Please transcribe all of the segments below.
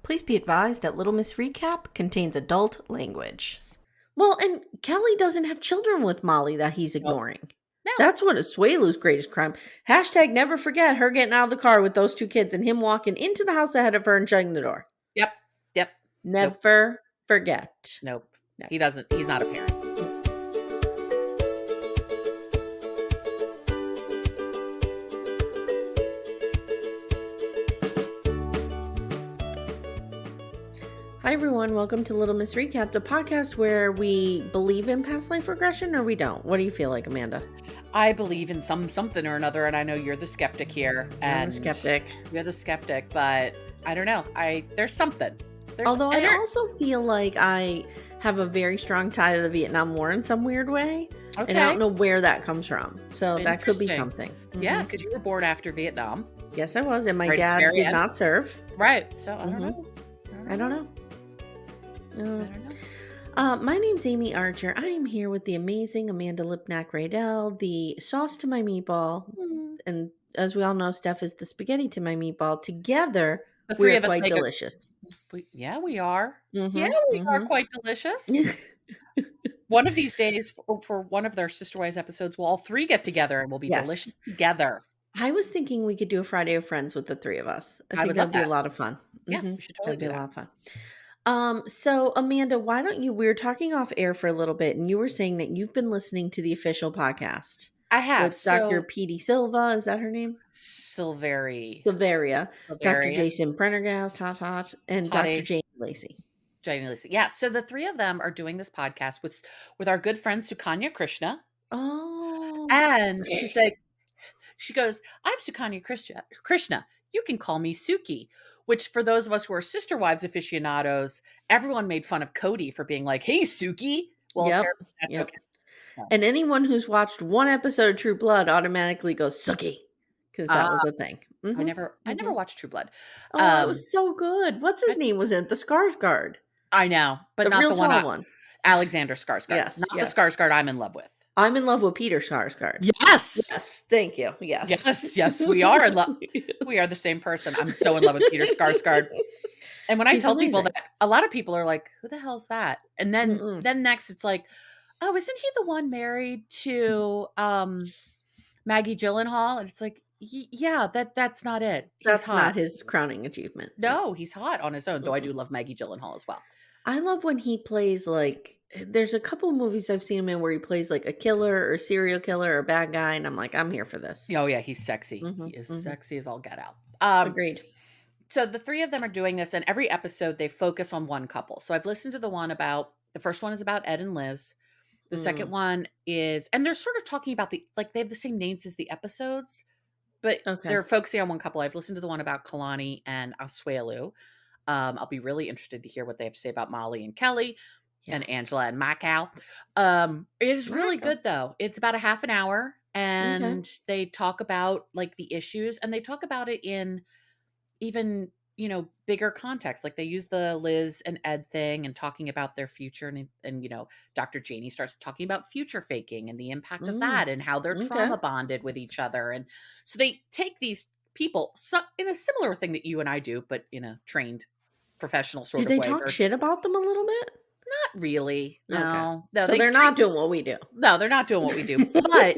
Please be advised that Little Miss Recap contains adult language. Well, and Kelly doesn't have children with Molly that he's ignoring. No. That's one of Asuelu's greatest crime. Hashtag never forget her getting out of the car with those two kids and him walking into the house ahead of her and shutting the door. Yep. Never forget. Nope. He doesn't. He's not a parent. Hi, everyone. Welcome to Little Miss Recap, the podcast where we believe in past life regression or we don't. What do you feel like, Amanda? I believe in something or another, and I know you're the skeptic here. I'm the skeptic. You're the skeptic, but I don't know. There's something. Although I also feel like I have a very strong tie to the Vietnam War in some weird way. Okay. And I don't know where that comes from. So that could be something. Mm-hmm. Yeah, because you were born after Vietnam. Yes, I was. And my dad did not serve. Right. So I don't know. I don't know. My name's Amy Archer. I am here with the amazing Amanda Lipnack-Radell, the sauce to my meatball. And as we all know, Steph is the spaghetti to my meatball. Together, we are quite delicious. We are. Yeah, we are quite delicious. One of these days, for one of their Sister Wives episodes, we'll all three get together and we'll be delicious together. I was thinking we could do a Friday of Friends with the three of us. I think that'd be a lot of fun. Yeah, we should totally do that. A lot of fun. So Amanda, why don't you, we were talking off air for a little bit and you were saying that you've been listening to the official podcast. I have. With Dr. P.D. Silva, is that her name? Silveria. Dr. Jason Prendergast, hot, and Dr. Janie Lacey. Yeah. So the three of them are doing this podcast with our good friend Sukanya Krishna. Oh. And she goes, I'm Sukanya Krishna. You can call me Suki. Which, for those of us who are Sister Wives aficionados, everyone made fun of Cody for being like, "Hey, Suki." Well, yep. Okay. And anyone who's watched one episode of True Blood automatically goes Suki, because that was a thing. I never watched True Blood. Oh, it was so good. What's his name was in the Skarsgård? I know, but not real the one. Alexander Skarsgård. Yes, not the Skarsgård I'm in love with. I'm in love with Peter Skarsgård. Yes. Thank you. Yes, we are in love. We are the same person. I'm so in love with Peter Skarsgård. And when I tell people that, a lot of people are like, "Who the hell's that?" And then next it's like, "Oh, isn't he the one married to Maggie Gyllenhaal?" And it's like, "Yeah, that's not it. That's not his crowning achievement." No, he's hot on his own. Though I do love Maggie Gyllenhaal as well. I love when he plays there's a couple movies I've seen him in where he plays like a killer or serial killer or a bad guy. And I'm like, I'm here for this. Oh yeah. He's sexy. He is sexy as all get out. Agreed. So the three of them are doing this, and every episode they focus on one couple. So I've listened to the first one is about Ed and Liz. The second one is, and they're sort of talking about they have the same names as the episodes, but they're focusing on one couple. I've listened to the one about Kalani and Asuelu. I'll be really interested to hear what they have to say about Molly and Kelly and Angela and Macau. It is really good though. It's about a half an hour and they talk about the issues, and they talk about it in even, bigger context. Like they use the Liz and Ed thing and talking about their future, and Dr. Janie starts talking about future faking and the impact of that and how they're trauma bonded with each other. And so they take these people in a similar thing that you and I do, but in a trained professional sort of way. Do they talk shit about them a little bit? Not really. No. So they're not doing what we do. No, they're not doing what we do. But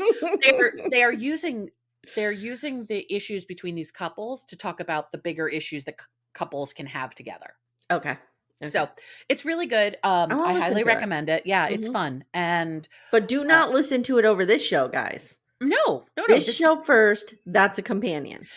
they are using the issues between these couples to talk about the bigger issues that couples can have together. Okay. So it's really good. I highly recommend it. Yeah, it's fun. But do not listen to it over this show, guys. No. This show first, that's a companion.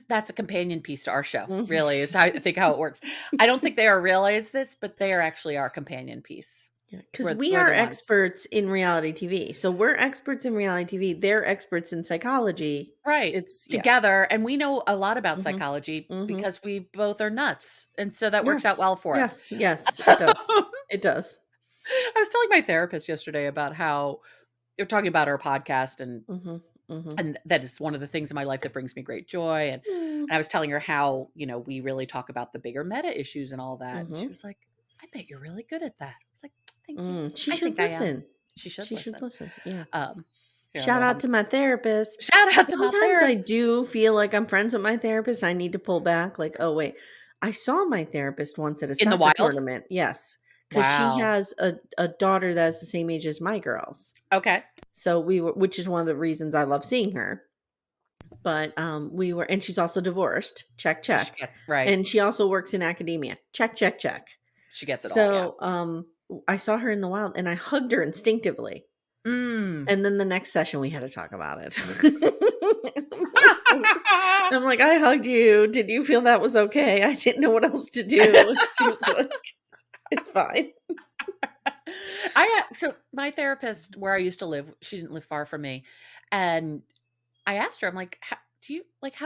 That's a companion piece to our show, really, is how I think how it works. I don't think they realize this, but they are actually our companion piece. Because we are experts in reality TV. So we're experts in reality TV. They're experts in psychology. Right. It's together. And we know a lot about psychology because we both are nuts. And so that works out well for us. Yes, it does. It does. I was telling my therapist yesterday about how you're talking about our podcast and that is one of the things in my life that brings me great joy. And I was telling her how, we really talk about the bigger meta issues and all that. And she was like, I bet you're really good at that. I was like, thank you. She should listen. She should listen. Yeah. Shout out to my therapist. Shout out to my therapist. Sometimes I do feel like I'm friends with my therapist. I need to pull back. Like, oh wait, I saw my therapist once at a In the soccer wild? tournament. Yes, because she Wow. has a daughter that's the same age as my girls. Okay. So we were, which is one of the reasons I love seeing her. But we were, and she's also divorced. Check, So she check. gets right. And she also works in academia. Check, check, check. She gets it all, yeah. So I saw her in the wild and I hugged her instinctively. Mm. And then the next session we had to talk about it. I'm like, I hugged you. Did you feel that was okay? I didn't know what else to do. She was like, it's fine. So my therapist where I used to live, she didn't live far from me, and I asked her, I'm like, how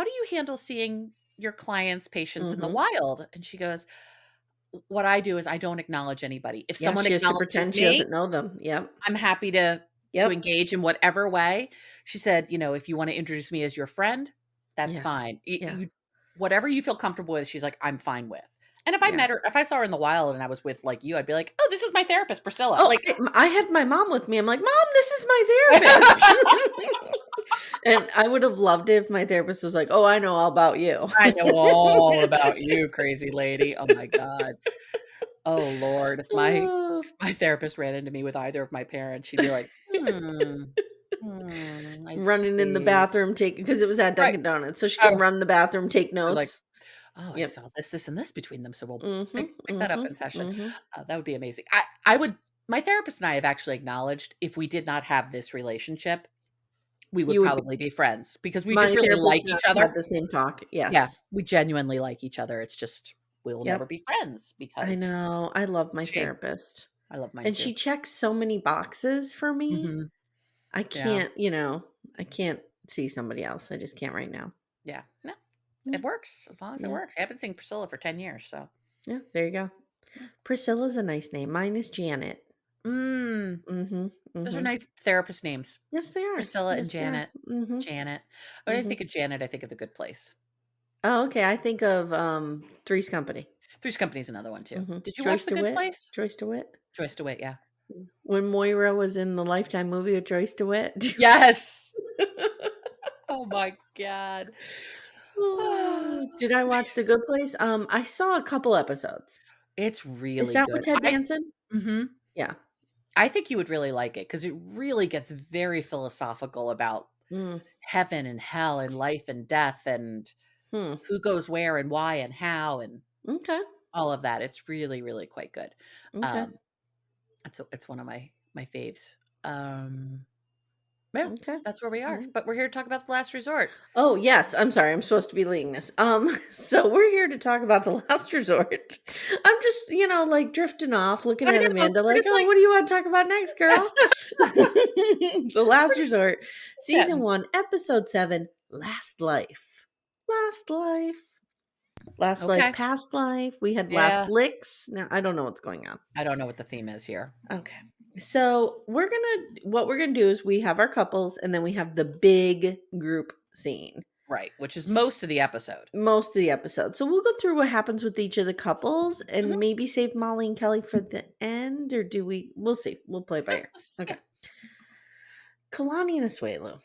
do you handle seeing your clients, patients in the Hmm. wild?" And she goes, "What I do is I don't acknowledge anybody. If Yeah, someone she has to acknowledges pretend she me, doesn't know them. Yep. I'm happy to Yep. engage in whatever way." She said, "If you wanna introduce me as your friend, that's Yeah. fine. Y Yeah. you whatever you feel comfortable with," she's like, "I'm fine with." And Yeah. if I saw her in the wild and I was with, like, you, I'd be like, "Oh, this is my therapist, Priscilla." Oh, Like I had my mom with me. I'm like, "Mom, this is my therapist." And I would have loved it if my therapist was like, "Oh, I know all about you." I know all about you, crazy lady. Oh my god. Oh lord. Oh. If my therapist ran into me with either of my parents, she'd be like, "Hmm, I Running in the see." bathroom, taking because it was at Right. Dunkin' Donuts, so she can Oh, run in the bathroom, take they're like, notes. "Oh, I Yep. saw this, this, and this between them, so we'll Mhm, pick that up mhm, in session." mhm. That would be amazing. I would my therapist and I have actually acknowledged if we did not have this relationship, we would You would be probably be friends because we just my really therapist like and each I other. had the same talk. Yeah, Yes. we genuinely like each other. It's just we will never Yep. be friends I because know. I love it's my a shame. therapist. I love mine And too. she checks so many boxes for me. Mhm. I Yeah. can't, I can't see somebody else. I just can't right now. Yeah. No, Yeah. it works as long as it Yeah. works. I've been seeing Priscilla for 10 years, so Yeah. There you go. yeah. Priscilla's a nice name. Mine is Janet. Mm, Mhm. those are Mhm. nice therapist names. Yes, they are. Priscilla and Yes, they are. Janet. Mhm. Janet. When I Mhm. think of Janet, I think of The Good Place. Oh, okay. I think of Three's Company. Three's Company's another one too. Mhm. Did you watch Joyce The Good DeWitt. Place? Joyce DeWitt. Joyce DeWitt, yeah. When Moira was in the Lifetime movie with Joyce DeWitt. Yes. Oh my god. Oh, did I watch The Good Place? I saw a couple episodes. It's Is really that with good. Ted Danson? Mhm. Yeah. I think you would really like it because it really gets very philosophical about Mm. heaven and hell and life and death and Hmm. who goes where and why and how and Okay. all of that. It's really, really quite good. Okay. Um, it's one of my faves. Um, yeah, Okay. that's where we are. Alright. But we're here to talk about the last resort. Oh, yes. I'm sorry. I'm supposed to be leading this. So we're here to talk about The Last Resort. I'm just, like drifting off, looking I at know. Amanda We're like, just "Oh, like what do you want to talk about next, girl?" The we're Last just Resort, season chatting. 1, episode 7, Last Life. Last Life. Last Life, Okay. Past Life. We had Last Yeah. Licks. Now, I don't know what's going on. I don't know what the theme is here. Okay. So, what we're going to do is we have our couples and then we have the big group scene. Right. Which is S- most of the episode. Most of the episode. So, we'll go through what happens with each of the couples Mhm. and maybe save Molly and Kelly for the end, or do we? We'll see. We'll play by Yeah, ear. yeah. Okay. Kalani and Asuelu.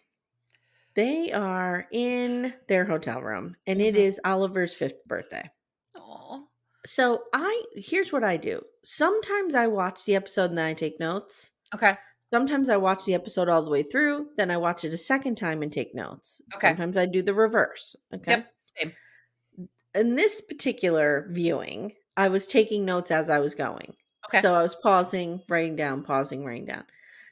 They are in their hotel room and it Mhm. is Oliver's 5th birthday. Aw. So, here's what I do. Sometimes I watch the episode and then I take notes. Okay. Sometimes I watch the episode all the way through, then I watch it a second time and take notes. Okay. Sometimes I do the reverse, okay? Yep. Same. In this particular viewing, I was taking notes as I was going. Okay. So I was pausing, writing down, pausing, writing down.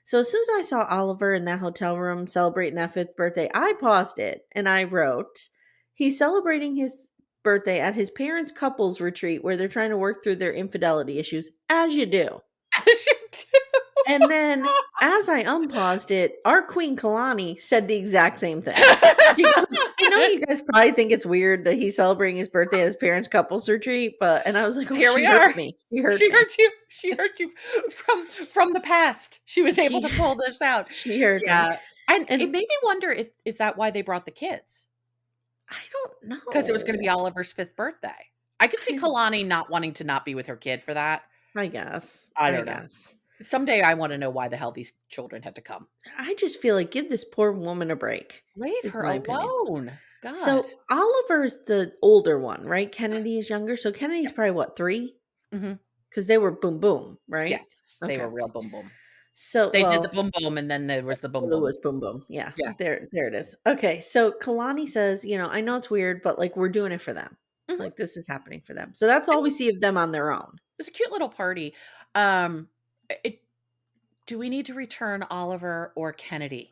So as soon as I saw Oliver in that hotel room celebrating that 5th birthday, I paused it and I wrote, he's celebrating his birthday at his parents' couples retreat where they're trying to work through their infidelity issues, as you do. As you do. And then as I unpaused it, our queen Kalani said the exact same thing. She goes, "I know you guys probably think it's weird that he's celebrating his birthday at his parents' couples retreat, but," and I was like, "Oh, Here she we heard are. me. She heard me. She heard you from the past. She was able She to pull this out. she heard me." Yeah, and it And made me wonder if is that why they brought the kids? I don't Because it was gonna be know. Oliver's 5th birthday. I could see I Kalani not wanting to not be with her kid for that. I guess. I I don't know. guess. Someday I wanna know why the hell these children had to come. I just feel like give this poor woman a break, Leave is her my opinion. alone. God. So Oliver's the older one, right? Kennedy is younger. So Kennedy's Yep. probably what, 3? Mhm. Because they were boom boom, right? Yes, they Okay. were real boom boom. So, They did the well, boom boom, and then there was the boom Lou boom. was boom boom. Yeah, Yeah. there it is. Okay, so Kalani says, I know it's weird, but like we're doing it for them. Mhm. Like this is happening for them. So that's And all we see of them on their own. it was a cute little party. Um, it do we need to return Oliver or Kennedy?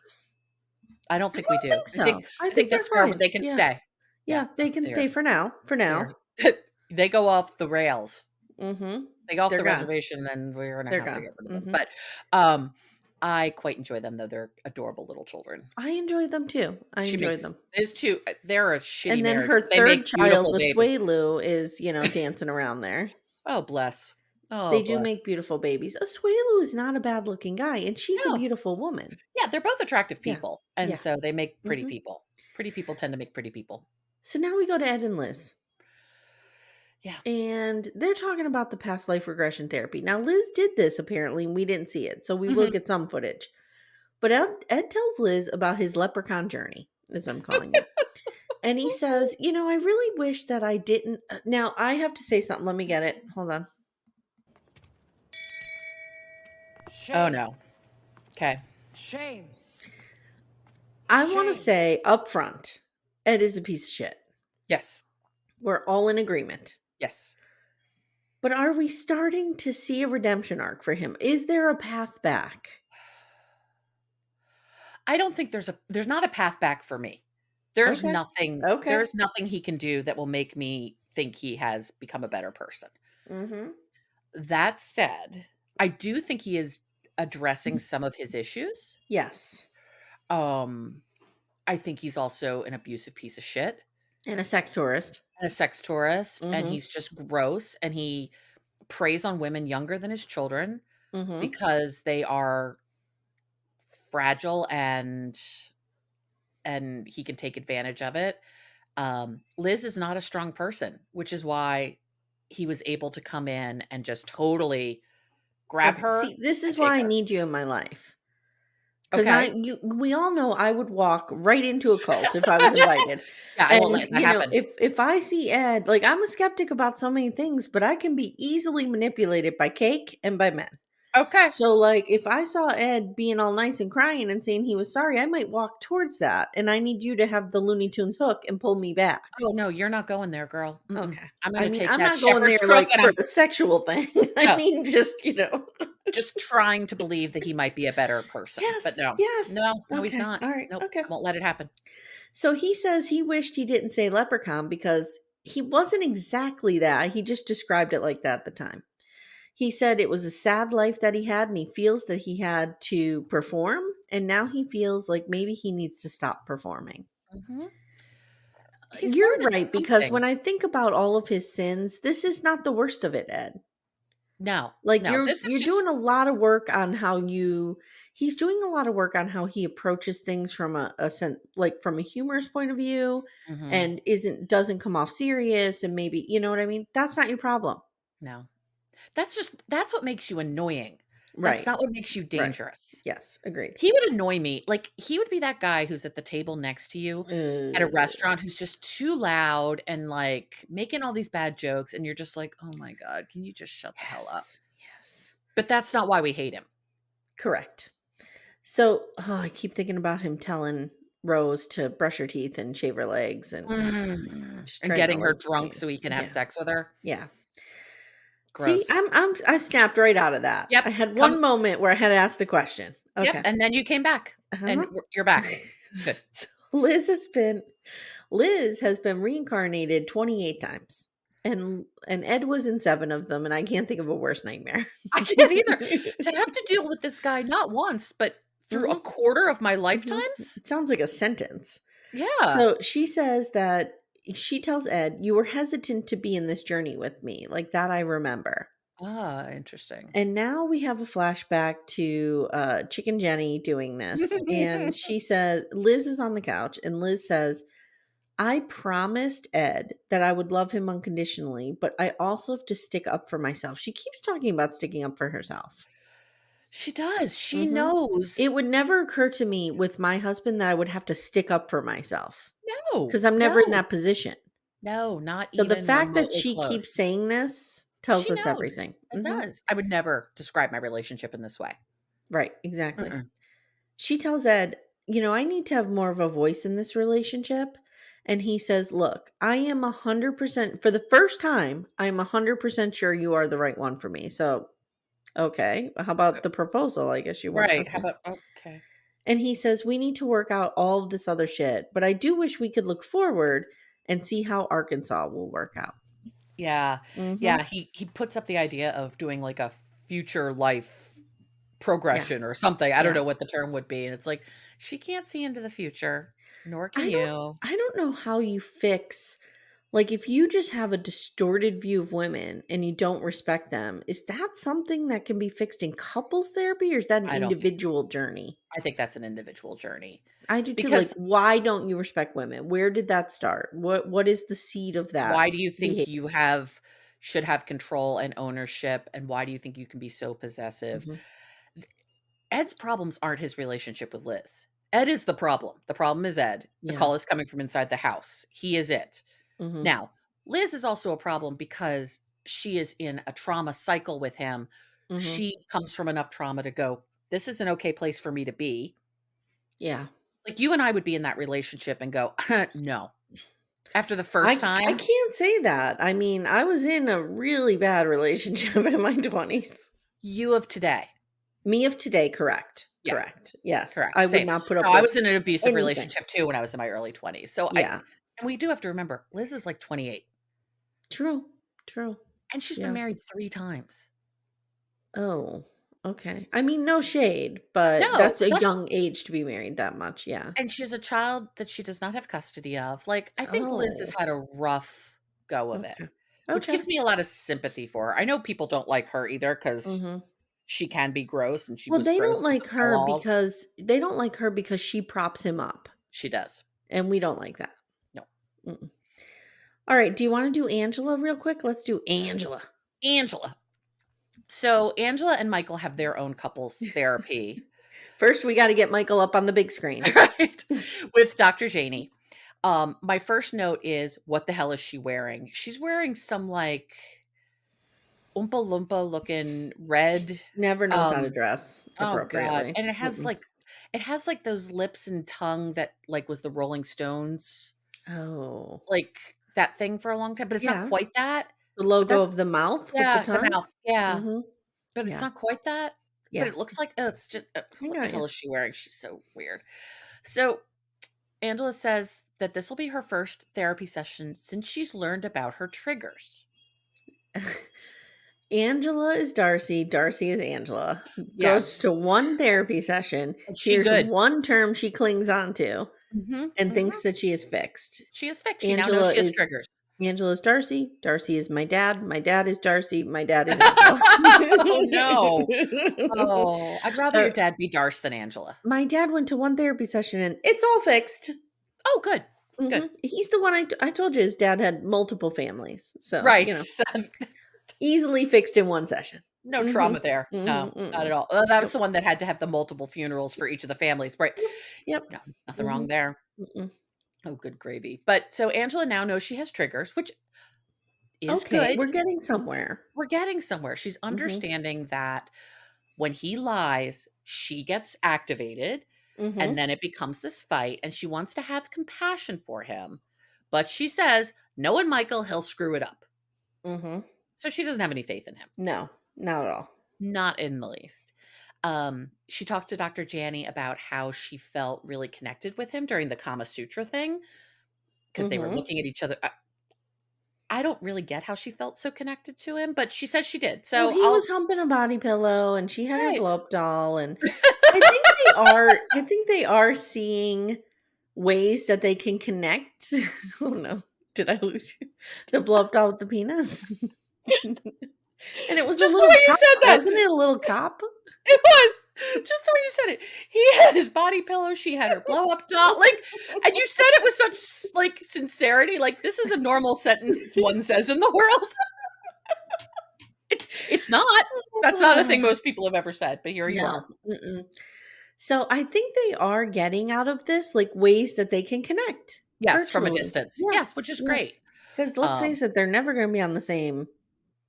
I don't I think we don't do. think I think so. I I think think they're that's where fine. they can Yeah. stay. Yeah, Yeah, they can they're stay for now. For they're now. they go off the rails. Mhm. They go off They're the gone. reservation, then we're gonna They're have to gone. get rid of them. Mhm. But, um, I quite enjoy them, though. They're adorable little children. I enjoy them too. I She enjoy makes them. those 2 they're a shitty And then marriage, her but they third make child, beautiful babies. Asuelu, is, dancing around there. Oh, bless. Oh, They do bless. make beautiful babies. Asuelu is not a bad looking guy, and she's a No. beautiful woman. Yeah, they're both attractive Yeah. people, and Yeah. so they make pretty Mhm. people. Pretty people tend to make pretty people. So now we go to Ed and Liz. Yeah. And they're talking about the past life regression therapy. Now, Liz did this apparently, and we didn't see it. So we will Mhm. get some footage. But Ed tells Liz about his leprechaun journey, as I'm calling it. And he says, I really wish that I didn't. Now, I have to say something. Let me get it. Hold on. Oh, Shame. no. Okay. Shame. I want to Shame. say up front, Ed is a piece of shit. Yes. We're all in agreement. Yes. But are we starting to see a redemption arc for him? Is there a path back? I don't think there's not a path back for me. There's Okay. nothing Okay. there's nothing he can do that will make me think he has become a better person. Mm-hmm. That said, I do think he is addressing some of his issues. Yes. Um, I think he's also an abusive piece of shit And a sex tourist. and a sex tourist, and Mm-hmm. he's just gross, and he preys on women younger than his children Mm-hmm. because they are fragile and he can take advantage of it. Liz is not a strong person, which is why he was able to come in and just totally grab Okay. her See, this and is take why I her. need you in my life. Because Okay. we all know I would walk right into a cult if I was invited. Yeah, I won't And, let that happen. if I see Ed, like I'm a skeptic about so many things, but I can be easily manipulated by cake and by men. Okay. So, like, if I saw Ed being all nice and crying and saying he was sorry, I might walk towards that. And I need you to have the Looney Tunes hook and pull me back. Oh, no, you're not going there, girl. Okay. I'm I gonna mean, take I'm that not going shepherd's there crook like and for I'm the sexual thing. I no, mean, just, just trying to believe that he might be a better person. But Yes, no. yes. No, he's Okay. not. All right. Nope, Okay. I won't let it happen. So he says he wished he didn't say leprechaun because he wasn't exactly that. He just described it like that at the time. He said it was a sad life that he had and he feels that he had to perform. And now he feels like maybe he needs to stop performing. Mhm. He's You're learning right, because something. when I think about all of his sins, this is not the worst of it, Ed. No, Like no, this is you're doing just a lot of work on how he's doing a lot of work on how he approaches things from a sense, like from a humorous point of view, mhm, and doesn't come off serious, and maybe, you know what I mean? That's not your problem. no. That's what makes you annoying. That's Right. not what makes you Right. dangerous. Yes, agreed. He would annoy me. Like, he would be that guy who's at the table next to you at a Uh, restaurant who's just too loud and, like, making all these bad jokes, and you're just like, "Oh my god, can you just shut the hell up?" yes. Yes. But that's not why we hate him. Correct. So, I keep thinking about him telling Rose to brush her teeth and shave her legs and just And trying to getting her like, drunk so he can have yeah. sex with her. Yeah. See, Gross. I snapped right out of that. Yep, I had come one moment where I had to ask the question. yep, Okay. and then you came back, and Uh-huh. you're back. Good. So Liz has been reincarnated 28 times. And Ed was in 7 of them, and I can't think of a worse nightmare. I can't either. To have to deal with this guy not once, but through a Mhm, quarter of my mhm. lifetimes? It sounds like a sentence. Yeah. So she says that she tells Ed, "You were hesitant to be in this journey with me. Like that I remember." Ah, interesting. And now we have a flashback to Chicken Jenny doing this. And she says, Liz is on the couch, and Liz says, I promised Ed that I would love him unconditionally, but I also have to stick up for myself. She keeps talking about sticking up for herself. She does. She Mhm. It knows. would never occur to me with my husband that I would have to stick up for myself No, because 'cause I'm never in no, that position. no, not So the even fact that remotely she keeps close. saying this tells She us knows. everything. It Mhm. does. I would never describe my relationship in this way. Right, exactly. Mm-mm. She tells Ed, I need to have more of a voice in this relationship. And he says, look, I am 100%, for the first time, I'm 100% sure you are the right one for me. So, okay. How about the proposal? I guess you want, Right. How okay. about okay. And he says, we need to work out all of this other shit. But I do wish we could look forward and see how Arkansas will work out. Yeah. Mm-hmm. Yeah, he puts up the idea of doing like a future life Yeah. progression or something. I don't Yeah. know what the term would be. And it's like, she can't see into the future, nor can I don't you. I don't know how you fix, like, if you just have a distorted view of women and you don't respect them, is that something that can be fixed in couples therapy, or is that an I don't think individual journey? I think that's an individual journey. I do too. Like, Because why don't you respect women? Where did that start? What is the seed of that why do you think behavior? you should have control and ownership, and why do you think you can be so possessive? Mhm. Ed's problems aren't his relationship with Liz. Ed is the problem. The problem is Ed. The Yeah. call is coming from inside the house. He is it. Mhm. Now, Liz is also a problem because she is in a trauma cycle with him. Mhm. She comes from enough trauma to go, this is an okay place for me to be. Yeah. Like you and I would be in that relationship and go, no. After the first I time, can't say that. I mean, I was in a really bad relationship in my 20s. you of today. Me of today, correct. Yeah, Correct. Yes. correct. I would Same. not put No, up I with was in an abusive anything. relationship too when I was in my early 20s. So Yeah. and we do have to remember, Liz is like 28 True. True. and she's been Yeah. married 3 times. Oh, okay. I mean, no shade, but No, that's a that's young age to be married that much, yeah. and she has a child that she does not have custody of. Like, I think Liz has Oh, had a rough go of it, okay. which Okay. gives me a lot of sympathy for her. I know people don't like her either because Mhm. she can be gross and she Well, was gross with the tell-alls. they don't like her because she props him up, She does. and we don't like that. No. Mm-mm. Alright, do you wanna do Angela real quick? Let's do Angela. Angela. So Angela and Michael have their own couples therapy, First, we gotta get Michael up on the big screen. right? With Dr. Janie. My first note is what the hell is she wearing? She's wearing some like Oompa Loompa looking red. Never knows how to Um, dress oh god. appropriately. And Mm-mm. it has like those lips and tongue that like was the Rolling Stones, Oh. like that thing for a long time, but it's not Yeah. quite that. The But logo that's of the mouth with the yeah, the tongue? mouth. Yeah. Mhm. But it's Yeah. not quite that. But Yeah. it looks like it's just I what the got hell you. is she wearing? She's so weird. So Angela says that this will be her first therapy session since she's learned about her triggers. Angela is Darcy, Darcy is Angela. Goes Yes. to one therapy session, And she hears good. one term she clings onto, Mhm, and mhm. thinks that she is fixed. She is fixed. She now knows Angela she has is triggers. Angela's Darcy, Darcy is my dad is Darcy, my dad is Angela. Oh, no. Oh, I'd rather Uh, your dad be Darce than Angela. my dad went to one therapy session and it's all fixed. Oh, good, good. He's the one I told you his dad had multiple families. So, Right. easily fixed in one session. No trauma Mhm. there. No, Mhm, not at mm-mm. all. That was Nope. the one that had to have the multiple funerals for each of the families, right. Yep, yep. No, nothing wrong Mhm, there. mm-mm. Oh, good gravy. But so Angela now knows she has triggers, which is Okay, good. we're getting somewhere. We're getting somewhere. She's Mhm, understanding that when he lies, she gets activated and mhm, then it becomes this fight and she wants to have compassion for him. But she says, knowing Michael, he'll screw it up. mhm. So she doesn't have any faith in him. No, not at all. Not in the least. She talks to Dr. Janney about how she felt really connected with him during the Kama Sutra thing because they were Mhm. looking at each other. I don't really get how she felt so connected to him, but she said she did. Well, So he was I'll humping a body pillow and she had her right. blow up doll, and I think they are seeing ways that they can connect. Oh no. Did I lose you? The blow up doll with the penis? And it was a Just the little way you cop, said that. wasn't it? A little cop? It was just the way you said it. He had his body pillow, she had her blow up doll. Like, and you said it with such like sincerity. Like this is a normal sentence one says in the world. It's not. That's not a thing most people have ever said, but here you No, are. mm-mm. So I think they are getting out of this, like, ways that they can connect Yes, from a virtually. distance. Yes, which Yes, is great. yes. Because let's Um, face it, they're never gonna be on the same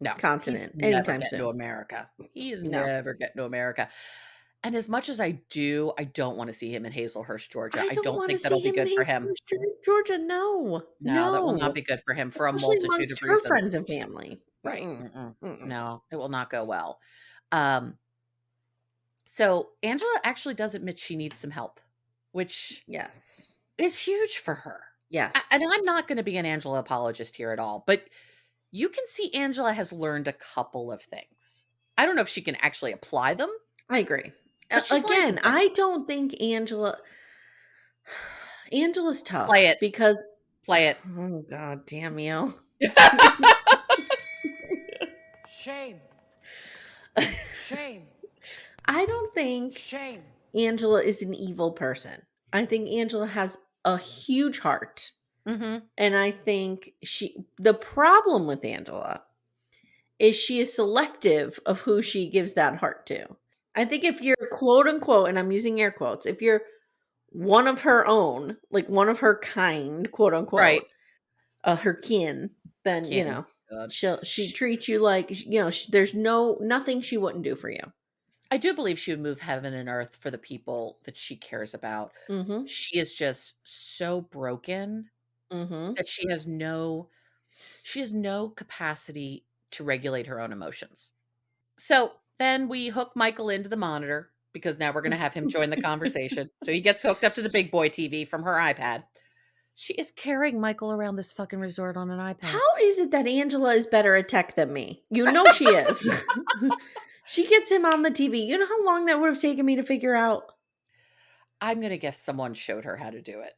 no, he's continent never anytime getting to soon. America. He is No. never getting to America. And as much as I don't wanna see him in Hazelhurst, Georgia. I I don't don't wanna think that'll see be him in good for him. Georgia, no. No, that will not No. be good for him for a Especially multitude of amongst her reasons. friends and family. Right. Mm-mm, Mm-mm. mm-mm. No, it will not go well. Um, so Angela actually does admit she needs some help, which Yes. is huge for her. And Yes. I'm not gonna be an Angela apologist here at all, but you can see Angela has learned a couple of things. I don't know if she can actually apply them, I agree. but she's learned some Again, I things. don't think Angela's Play tough it. because Play it. oh god damn you. Shame. Shame. I don't think Shame. Angela is an evil person. I think Angela has a huge heart. Mhm. And I think the problem with Angela is she is selective of who she gives that heart to. I think if you're quote unquote, and I'm using air quotes, if you're one of her own, like one of her kind, quote Right. unquote, her kin, then Kin. God. she treats you like there's nothing she wouldn't do for you. I do believe she would move heaven and earth for the people that she cares about. Mhm. She is just so broken Mhm. that she has no capacity to regulate her own emotions. So then we hook Michael into the monitor because now we're going to have him join the conversation. So he gets hooked up to the big boy TV from her iPad. She is carrying Michael around this fucking resort on an iPad. How is it that Angela is better at tech than me? You know she is. She gets him on the TV. You know how long that would have taken me to figure out? I'm going to guess someone showed her how to do it.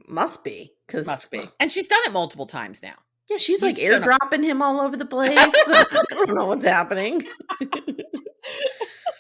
Must be, because Must be. And she's done it multiple times now. yeah, she's like He's shown up. airdropping him all over the place. I don't know what's happening.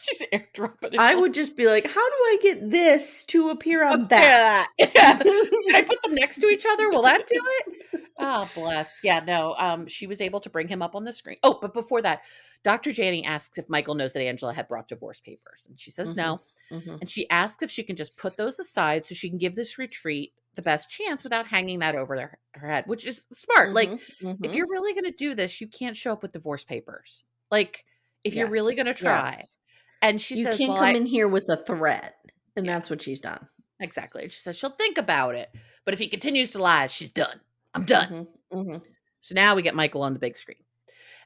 She's airdropping I him. would just be like, how do I get this to appear on Yeah. that? Yeah. Can I put them next to each other? Will that do it? Oh, bless. Yeah, no. She was able to bring him up on the screen. Oh, but before that, Dr. Janney asks if Michael knows that Angela had brought divorce papers. And she says Mhm, no. mhm. And she asks if she can just put those aside so she can give this retreat the best chance without hanging that over her head, which is smart. Like, Mhm, if mhm. you're really going to do this, you can't show up with divorce papers. Like, if you're really Yes, going to try. yes. And she You says, can't well, come in here with a threat, and yeah, that's what she's done. exactly. And she says she'll think about it. But if he continues to lie, she's done. I'm done. Mhm, mhm. So now we get Michael on the big screen.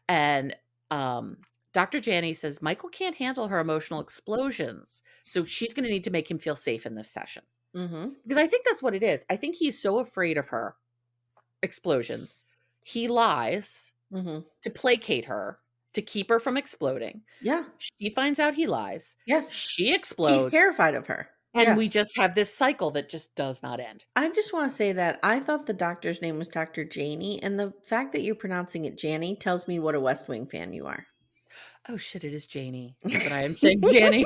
And Dr. Janney says Michael can't handle her emotional explosions. So she's going to need to make him feel safe in this session. Mhm. Because I think that's what it is. I think he's so afraid of her explosions. He lies Mhm. to placate her, to keep her from exploding. Yeah. She finds out he lies. Yes. She He's explodes. terrified of her. And we Yes. just have this cycle that just does not end. I just wanna say that I thought the doctor's name was Doctor Janey, and the fact that you're pronouncing it Janny tells me what a West Wing fan you are. Oh shit, it is Janie. But I am saying Janny.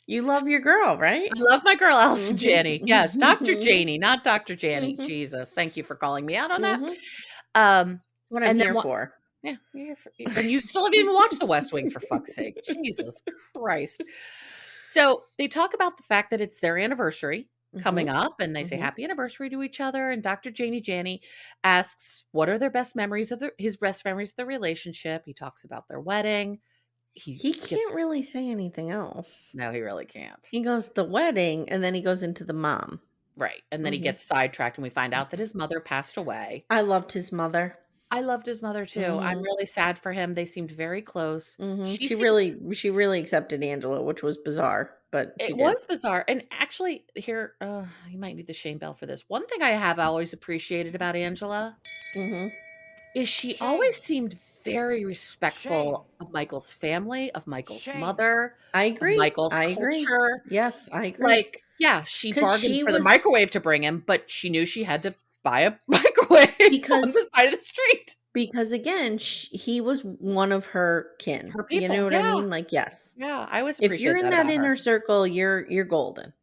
You love your girl, right? I love my girl Allison Janney. Yes, Dr. Mhm. Janie, not Dr. Janney. Mhm. Jesus, thank you for calling me out on that. Mhm. Um, What I'm and then here what? for. Yeah, you're here for, and you still haven't even watched The West Wing for fuck's sake. Jesus Christ. So they talk about the fact that it's their anniversary coming Mhm. up, and they say Mhm. happy anniversary to each other. And Dr. Janney asks what are their best memories of his best memories of the relationship. He talks about their wedding. He He gets can't really say anything else. no, he really can't. He goes the wedding, and then he goes into the mom. Right. And then he Mhm. gets sidetracked, and we find out that his mother passed away. I loved his mother. I loved his mother too. I'm Mhm. really sad for him. They seemed very close. Mhm. She seemed She really accepted Angela, which was bizarre, but she it did. was bizarre. And actually, here, you might need the shame bell for this. One thing I have always appreciated about Angela Mhm. is she always Shame. seemed very Shame. respectful of Michael's family, of Michael's Shame. mother, I of agree. Michael's I agree. culture. Yes, I agree. Like, yeah, she 'Cause bargained she for the was microwave to bring him, but she knew she had to buy a microwave on because the side of the street. again, he was one of her kin. Her You know people. what I Yeah. mean? Like, yes. Yeah, I always If you're appreciate in that that about her. inner circle, you're golden.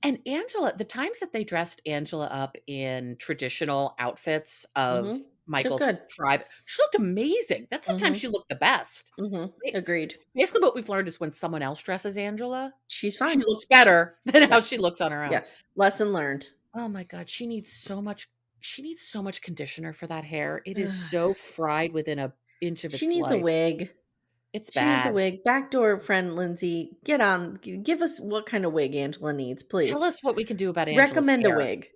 And Angela, the times that they dressed Angela up in traditional outfits of Mhm. She looked Michael's good. tribe. She looked amazing. That's the time Mhm. she looked the best. Mhm. Ba Agreed. Basically what we've learned is when someone else dresses Angela, She's she fine. looks better than how she Yes. looks on her own. Yes. Lesson learned. Oh my god, she needs so much conditioner for that hair. It is Ugh. so fried within a inch of She its needs a life. wig. It's She needs a bad. wig. Backdoor friend Lindsay, get on. Give us what kind of wig Angela needs, Tell please. us what we can do about Angela's Recommend a hair, wig.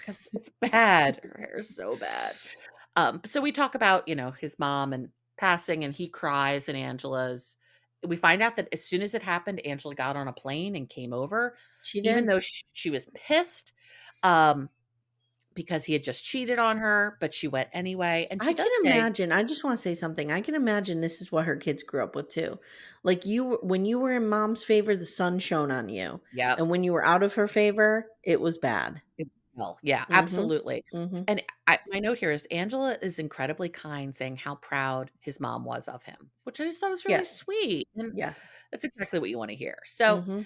'cause it's bad. Her hair is so bad. So we talk about, his mom and passing, and he cries, and Angela's we find out that as soon as it happened, Angela got on a plane and came over, She even did. though she was pissed, um, because he had just cheated on her, but she went anyway, and I she can does say imagine. I just want to say something. I can imagine this is what her kids grew up with too. Like when you were in mom's favor, the sun shone on you, yep. and when you were out of her favor, it was bad. Well, yeah, Mhm. absolutely. Mhm. And my note here is Angela is incredibly kind, saying how proud his mom was of him, which I just thought was really Yes. sweet. And Yes. that's exactly what you want to hear. So, Mhm.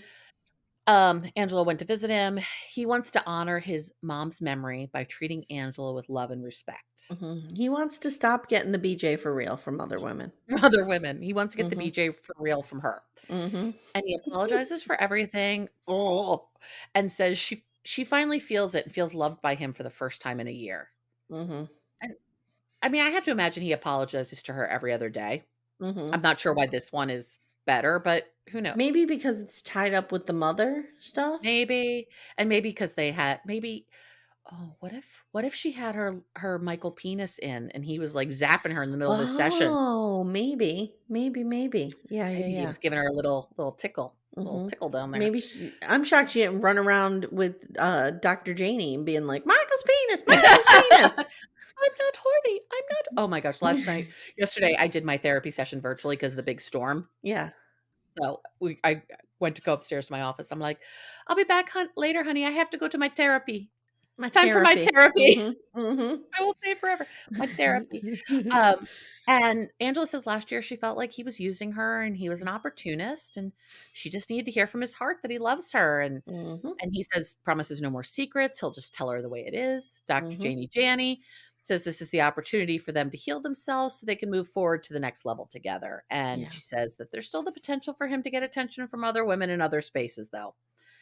Angela went to visit him. He wants to honor his mom's memory by treating Angela with love and respect. Mhm. He wants to stop getting the BJ for real from other women. Other women. He wants to get the Mhm. BJ for real from her. Mhm. And he apologizes for everything. Oh, and says she finally feels it and feels loved by him for the first time in a year. Mhm. And I mean, I have to imagine he apologizes to her every other day. I'm Mhm. not sure why this one is better, but who knows? Maybe because it's tied up with the mother stuff? Maybe. And maybe because they had maybe oh, what if she had her Michael penis in and he was like zapping her in the middle of his session? Oh, maybe. Maybe, maybe. Yeah, yeah, Maybe he yeah. was giving her a little Mhm. tickle down there. Maybe I'm shocked she didn't run around with, Dr. Janie and being like, "Michael's penis, Michael's penis." I'm not horny. I'm not oh my gosh, yesterday I did my therapy session virtually because of the big storm. Yeah. So I went to go upstairs to my office. I'm like, I'll be back later, honey. I have to go to my therapy. My It's time for my therapy. therapy. Mhm. Mhm. I will say it forever. My therapy. Um, and Angela says last year she felt like he was using her and he was an opportunist and she just needed to hear from his heart that he loves her. Mhm. And he says, promises no more secrets. He'll just tell her the way it is. Dr. Mhm. Janie says this is the opportunity for them to heal themselves so they can move forward to the next level together. And Yeah. she says that there's still the potential for him to get attention from other women in other spaces, though.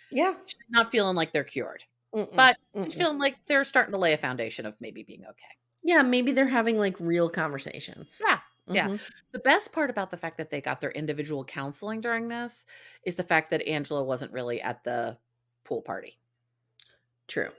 Yeah. She's not feeling like they're cured, Mm-mm. but she's Mm-mm. feeling like they're starting to lay a foundation of maybe being okay. Yeah, maybe they're having, like, real conversations. Yeah. Yeah. Mhm. The best part about the fact that they got their individual counseling during this is the fact that Angela wasn't really at the pool party. True.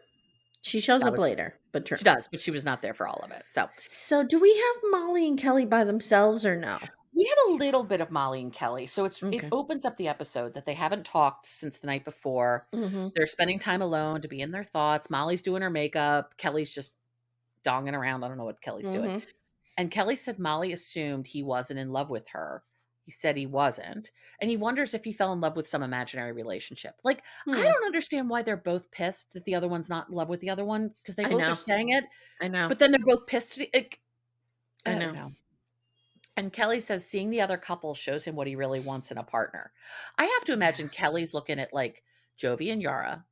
She shows That up was later, but true. She does, but she was not there for all of it. So So, do we have Molly and Kelly by themselves or no? we have a little bit of Molly and Kelly. So it Okay. opens up the episode that they haven't talked since the night before. Mhm. They're spending time alone to be in their thoughts. Molly's doing her makeup. Kelly's just donging around. I don't know what Kelly's doing. Mhm. And Kelly said Molly assumed he wasn't in love with her. He said he wasn't. And he wonders if he fell in love with some imaginary relationship. Like, I Hmm. don't understand why they're both pissed that the other one's not in love with the other one because they I both are know. saying it, I know. but then they're both pissed. Like, I I don't know. know. And Kelly says seeing the other couple shows him what he really wants in a partner. I have to Yeah. imagine Kelly's looking at like Jovi and Yara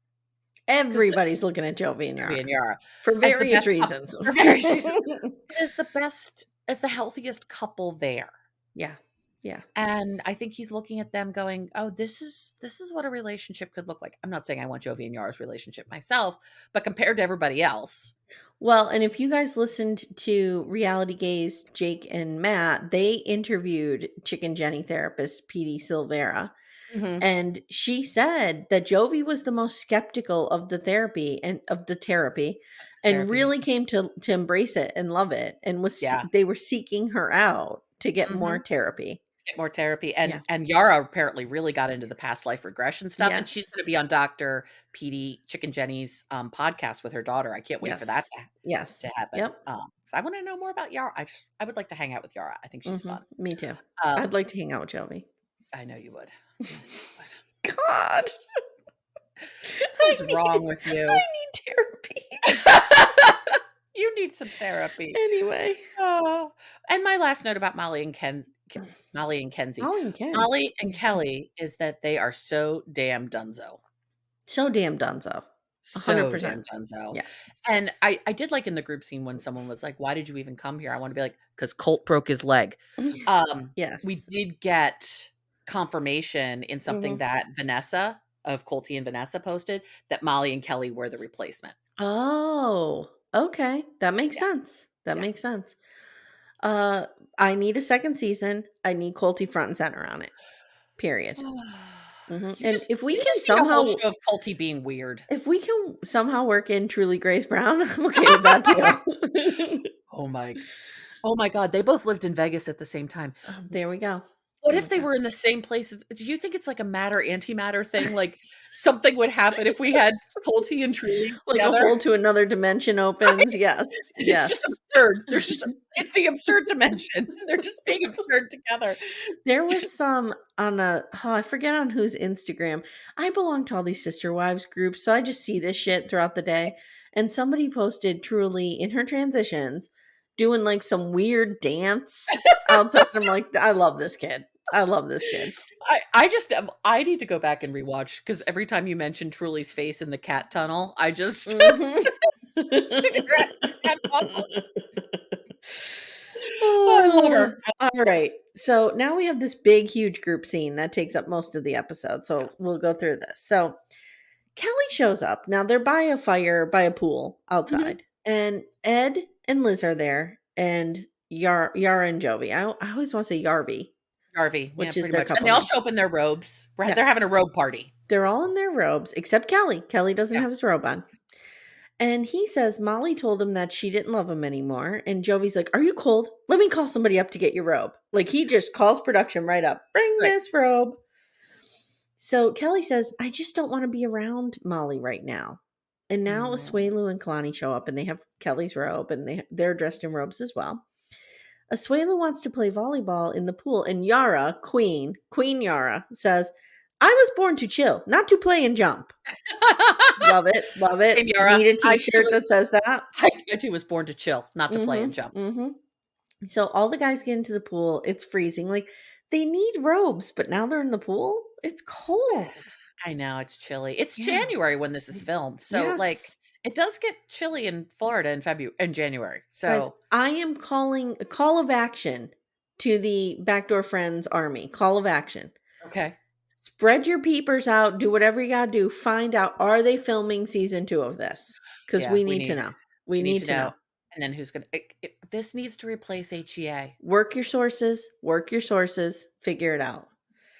because Everybody's looking at Jovi and Jovi Yara and Yara for as the various best couple reasons. for various reasons, but as the best, as the healthiest couple there. Yeah. Yeah. And I think he's looking at them going, "Oh, this is what a relationship could look like." I'm not saying I want Jovi and Yara's relationship myself, but compared to everybody else, Well, and if you guys listened to Reality Gaze, Jake and Matt, they interviewed Chicken Jenny therapist Petey Silvera, mhm, and she said that Jovi was the most skeptical of the therapy and therapy. really came to embrace it and love it and Yeah. they were seeking her out to get more Mhm. therapy. Get more therapy, Yeah. and Yara apparently really got into the past life regression stuff, and she's Yes. gonna be on Dr. Petey Chicken Jenny's, podcast with her daughter. I can't wait for that Yes. to Yes. happen. Yep. 'Cause I wanna know more about Yara. I would like to hang out with Yara. I think she's Mhm. fun. Me too. I'd Um, like to hang out with Jovi. I know you would. I know you would. God. What is wrong with I you? need therapy. You need some therapy. Anyway. Oh, and my last note about Molly and Kenzie. Molly and Ken. Molly and Kelly is that they are so damn dunzo. So damn donezo. So damn 100%. dunzo. Yeah. And I did like in the group scene when someone was like, "Why did you even come here?" I wanna be like, "'Cause Colt broke his leg." We Yes. did get confirmation in something Mhm. that Vanessa of Colty and Vanessa posted that Molly and Kelly were the replacement. Oh, okay. That makes Yeah, sense. That yeah. makes sense. Uh, I need a second season. I need Colty front and center on it. Period. Mhm, You and just you just need a whole show of Colty being weird. if we can somehow work in Truly Grace Brown, I'm okay with that too. Oh my oh my god, they both lived in Vegas at the same time. There we go. What There if we they go. were in the same place? Do you think it's like a matter antimatter thing? Like, something would happen if we had Colty and Truly Like a together? hole to another dimension opens. Yes, It's just yes. absurd. There's just it's the absurd dimension. They're just being absurd together. There was some on I forget on whose Instagram. I belong to all these sister wives groups, so I just see this shit throughout the day. And somebody posted Truly in her transitions doing like some weird dance outside. I'm like, I love this kid. I love this kid. I just I need to go back and rewatch because every time you mention Truly's face in the cat tunnel, I just Mhm. stick her at the cat tunnel. Oh, I love Oh, her. all right. So now we have this big, huge group scene that takes up most of the episode. Yeah. So we'll go through this. So Kelly shows up. Now they're by a fire, by a pool Mhm. outside, and Ed and Liz are there, and Yara and Jovi. I always want to say Yarvi, Garvey, yeah, which is pretty their much. And couple they all name. show up in their robes. They're Yes, having a robe party. they're all in their robes except Kelly. Kelly doesn't Yeah. have his robe on. And he says Molly told him that she didn't love him anymore. And Jovi's like, "Are you cold? Let me call somebody up to get your robe." Like he just calls production right up. Bring Right. this robe. So Kelly says, "I just don't want to be around Molly right now." And now Mm. Asuelu and Kalani show up and they have Kelly's robe and they're dressed in robes as well. Asuelu wants to play volleyball in the pool, and Yara, Queen Yara, says, "I was born to chill, not to play and jump." Love it. Love it. Same Yara. Need a I too t-shirt was that says that. I too was born to chill, not to play and jump. Mm-hmm. Mm-hmm. So all the guys get into the pool. It's freezing. Like they need robes, but now they're in the pool. It's cold. I know, it's chilly. It's Yeah. January when this is filmed, so, like, Yes. it does get chilly in Florida in January, Guys, so I am calling a call of action to the Backdoor Friends army. Call of action. okay. Spread your peepers out. Do whatever you got to do. Find out, are they filming season 2 of this? Because Yeah, we need to know. We we need need to to know, know. and then who's gonna this needs to replace HEA. Work your sources. Work your sources. Figure it out.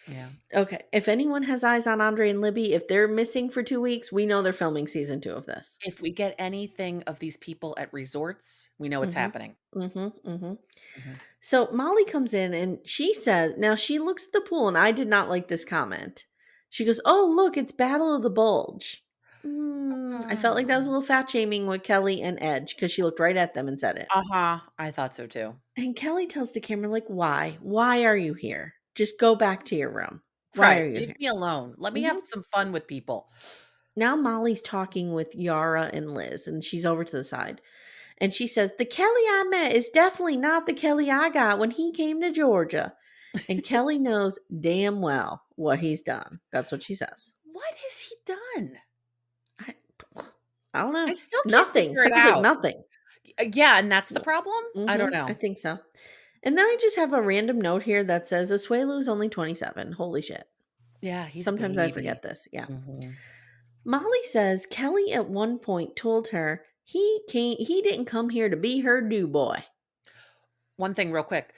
Yeah. Okay. If anyone has eyes on Andre and Libby, if they're missing for 2 weeks, we know they're filming season 2 of this. If we get anything of these people at resorts, we know it's Mhm. happening. Mhm. Mhm. Mhm. So Molly comes in and she says, now she looks at the pool and I did not like this comment. She goes, "Oh, look, it's Battle of the Bulge." I felt like that was a Mm. little fat shaming with Kelly and Edge because she looked right at them and said it. Uh-huh, I thought so too. And Kelly tells the camera, like, why? Why are you here? Just go back to your room. Why Right, are you leave here? me alone. Let me have Mhm. some fun with people. Now Molly's talking with Yara and Liz, and she's over to the side. And she says, "The Kelly I met is definitely not the Kelly I got when he came to Georgia." And Kelly knows damn well what he's done. That's what she says. What has he done? I, I don't know. I still can't Nothing. figure it Sounds like out. nothing. Yeah, and that's the No. problem? I don't I know. think so. And then I just have a random note here that says Asuelu's only 27. Holy shit. Yeah, he's a Sometimes I baby. forget this. Yeah. Mhm. Molly says Kelly at one point told her he didn't come here to be her do boy. One thing real quick.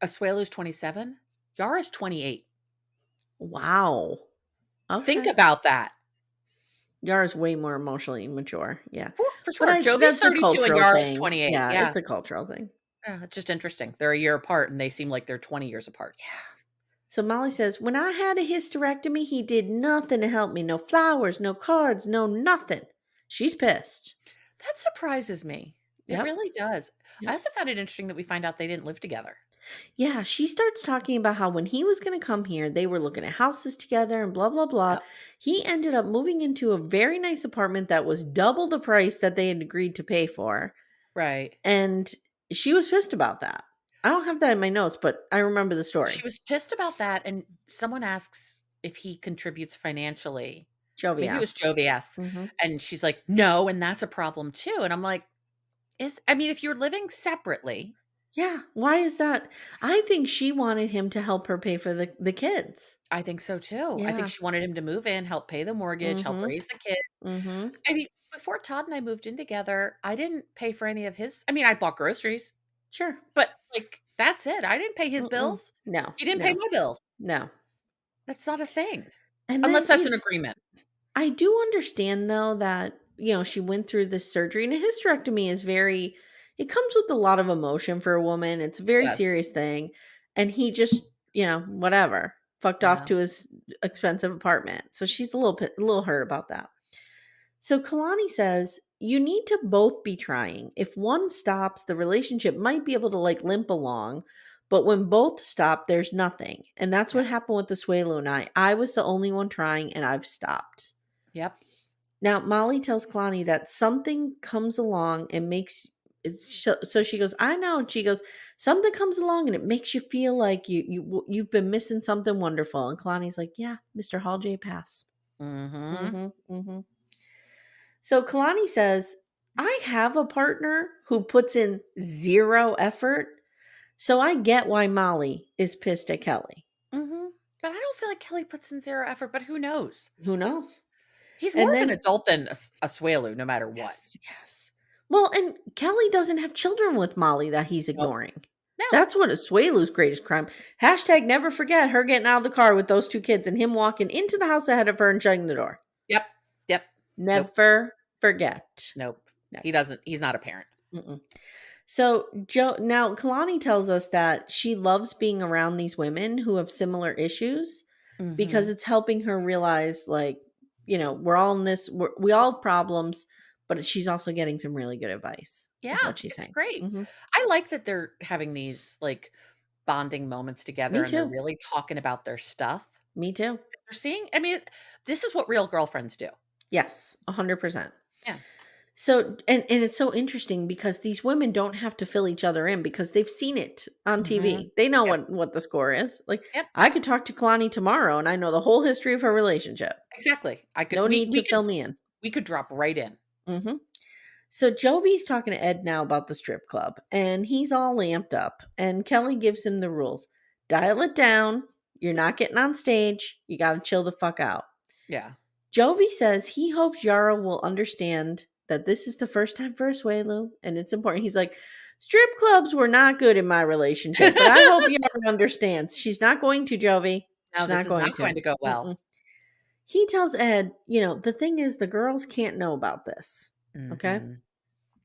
Asuelu's 27, Yara's 28. Wow. Think Okay. about that. Yara's way more emotionally mature. Yeah. For But sure. Jovi's that's a 32 and cultural Yara's thing. 28. Yeah, Yeah. it's a cultural thing. Yeah, it's just interesting. They're a year apart and they seem like they're 20 years apart. Yeah. So Molly says, "When I had a hysterectomy, he did nothing to help me. No flowers, no cards, no nothing." She's pissed. That surprises me. It Yep. really does. I Yep. also found it interesting that we find out they didn't live together. Yeah, she starts talking about how when he was going to come here, they were looking at houses together and blah, blah, blah. Yep. He ended up moving into a very nice apartment that was double the price that they had agreed to pay for. Right. And she was pissed about that. I don't have that in my notes, but I remember the She story. was pissed about that, and someone asks if he contributes financially. Jovi Maybe it was asks. Jovi asks, Mhm. and she's like, "No, and that's a problem too." And I'm like, "Is I mean, if you're living separately." Yeah, why is that? I think she wanted him to help her pay for the kids. I think so too. I think Yeah. she wanted him to move in, help pay the mortgage, help Mhm. raise the kids. Mhm. I mean, before Todd and I moved in together, I didn't pay for any of his I mean, I bought groceries, Sure. but, like, that's it. I didn't pay his Mm-mm. bills. No, He didn't pay no, my bills. no. That's not a thing, And unless then, that's an agreement. I do understand though that, she went through this surgery and a hysterectomy is very it comes with a lot of emotion for a woman. It's a It very does. serious thing. And he just, whatever, fucked off Yeah, to his expensive apartment. So she's a little hurt about that. So Kalani says, you need to both be trying. If one stops, the relationship might be able to like limp along. But when both stop, there's nothing. And that's yeah, what happened with the Suelo and I. I was the only one trying and I've stopped. yep, Now, Molly tells Kalani that something comes along and makes so she goes, I know. And she goes, something comes along and it makes you feel like you've been missing something wonderful. And Kalani's like, yeah, Mr. Hall J. Pass. mhm, Mm-hmm. Mm-hmm. So Kalani says, I have a partner who puts in zero effort. So I get why Molly is pissed at Kelly. mhm, but I don't feel like Kelly puts in 0 effort, but who knows? Who knows? He's more And of an then, adult than Asuelu, no matter what. yes, yes. Well, and Kelly doesn't have children with Molly that he's Nope. ignoring. No. That's what Asuelu's greatest crime. Hashtag never forget her getting out of the car with those two kids and him walking into the house ahead of her and shutting the door. Yep, yep. Nope, Never forget. nope. Never. He's not a parent. Mm-mm. So Joe now Kalani tells us that she loves being around these women who have similar issues because Mhm. it's helping her realize like, we're all in this we all have problems, but she's also getting some really good advice Yeah, is what she's it's saying. great. Mhm. I like that they're having these, like, bonding moments Me together, and they're too. really talking about their stuff. Me too. They're seeing I mean, this is what real girlfriends do. Yes, 100%. Yeah. So and it's so interesting because these women don't have to fill each other in because they've seen it on Mhm. TV. They know Yep, what the score is. Like yep, I could talk to Kalani tomorrow and I know the whole history of her relationship. exactly. I could No need we to could fill me in. we could drop right in. Hmm. So Jovi's talking to Ed now about the strip club, and he's all amped up. And Kelly gives him the rules: dial it down. You're not getting on stage. You got to chill the fuck out. Yeah. Jovi says he hopes Yara will understand that this is the first time for Asuelu, and it's important. He's like, strip clubs were not good in my relationship, but I hope Yara understands. She's not going to, Jovi. No, She's this not is going not going to. to go well. Mm-mm. He tells Ed, the thing is, the girls can't know about this. Okay. Mhm.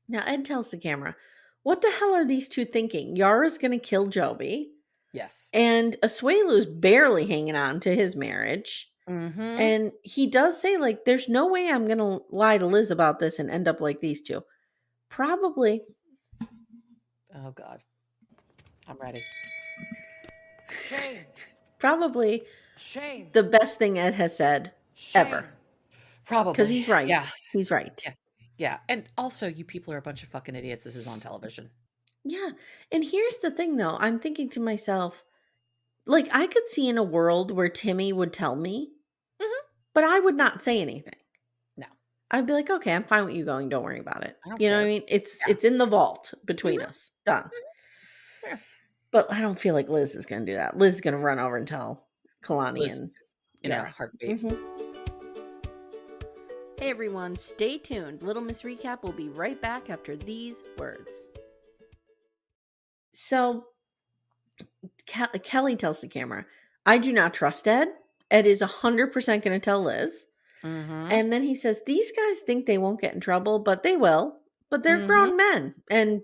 Now, Ed tells the camera, what the hell are these two thinking? Yara's going to kill Jovi, Yes. and Asuelu's barely hanging on to his marriage. Mhm. And he does say, like, there's no way I'm going to lie to Liz about this and end up like these two. Probably. Oh god. I'm ready. Shame. Probably Shame. the best thing Ed has said Shame. ever. Because Probably. he's right. Yeah. He's right. Yeah. Yeah, and also, you people are a bunch of fucking idiots. This is on television. Yeah. And here's the thing, though. I'm thinking to myself, like, I could see in a world where Timmy would tell me, Mhm. but I would not say anything. No, I'd be like, "Okay, I'm fine with you going, don't worry about it." I don't You know what I care. mean? It's Yeah. it's in the vault between Mhm. us. Done. Mhm. Yeah. But I don't feel like Liz is gonna do that. Liz is gonna run over and tell Kalani Liz, and in a Yara. heartbeat. Mhm. Hey everyone, stay tuned. Little Miss Recap will be right back after these words. So Kelly tells the camera, I do not trust Ed. Ed is 100% going to tell Liz. Mhm. And then he says, these guys think they won't get in trouble, but they will. But they're Mhm. grown men and,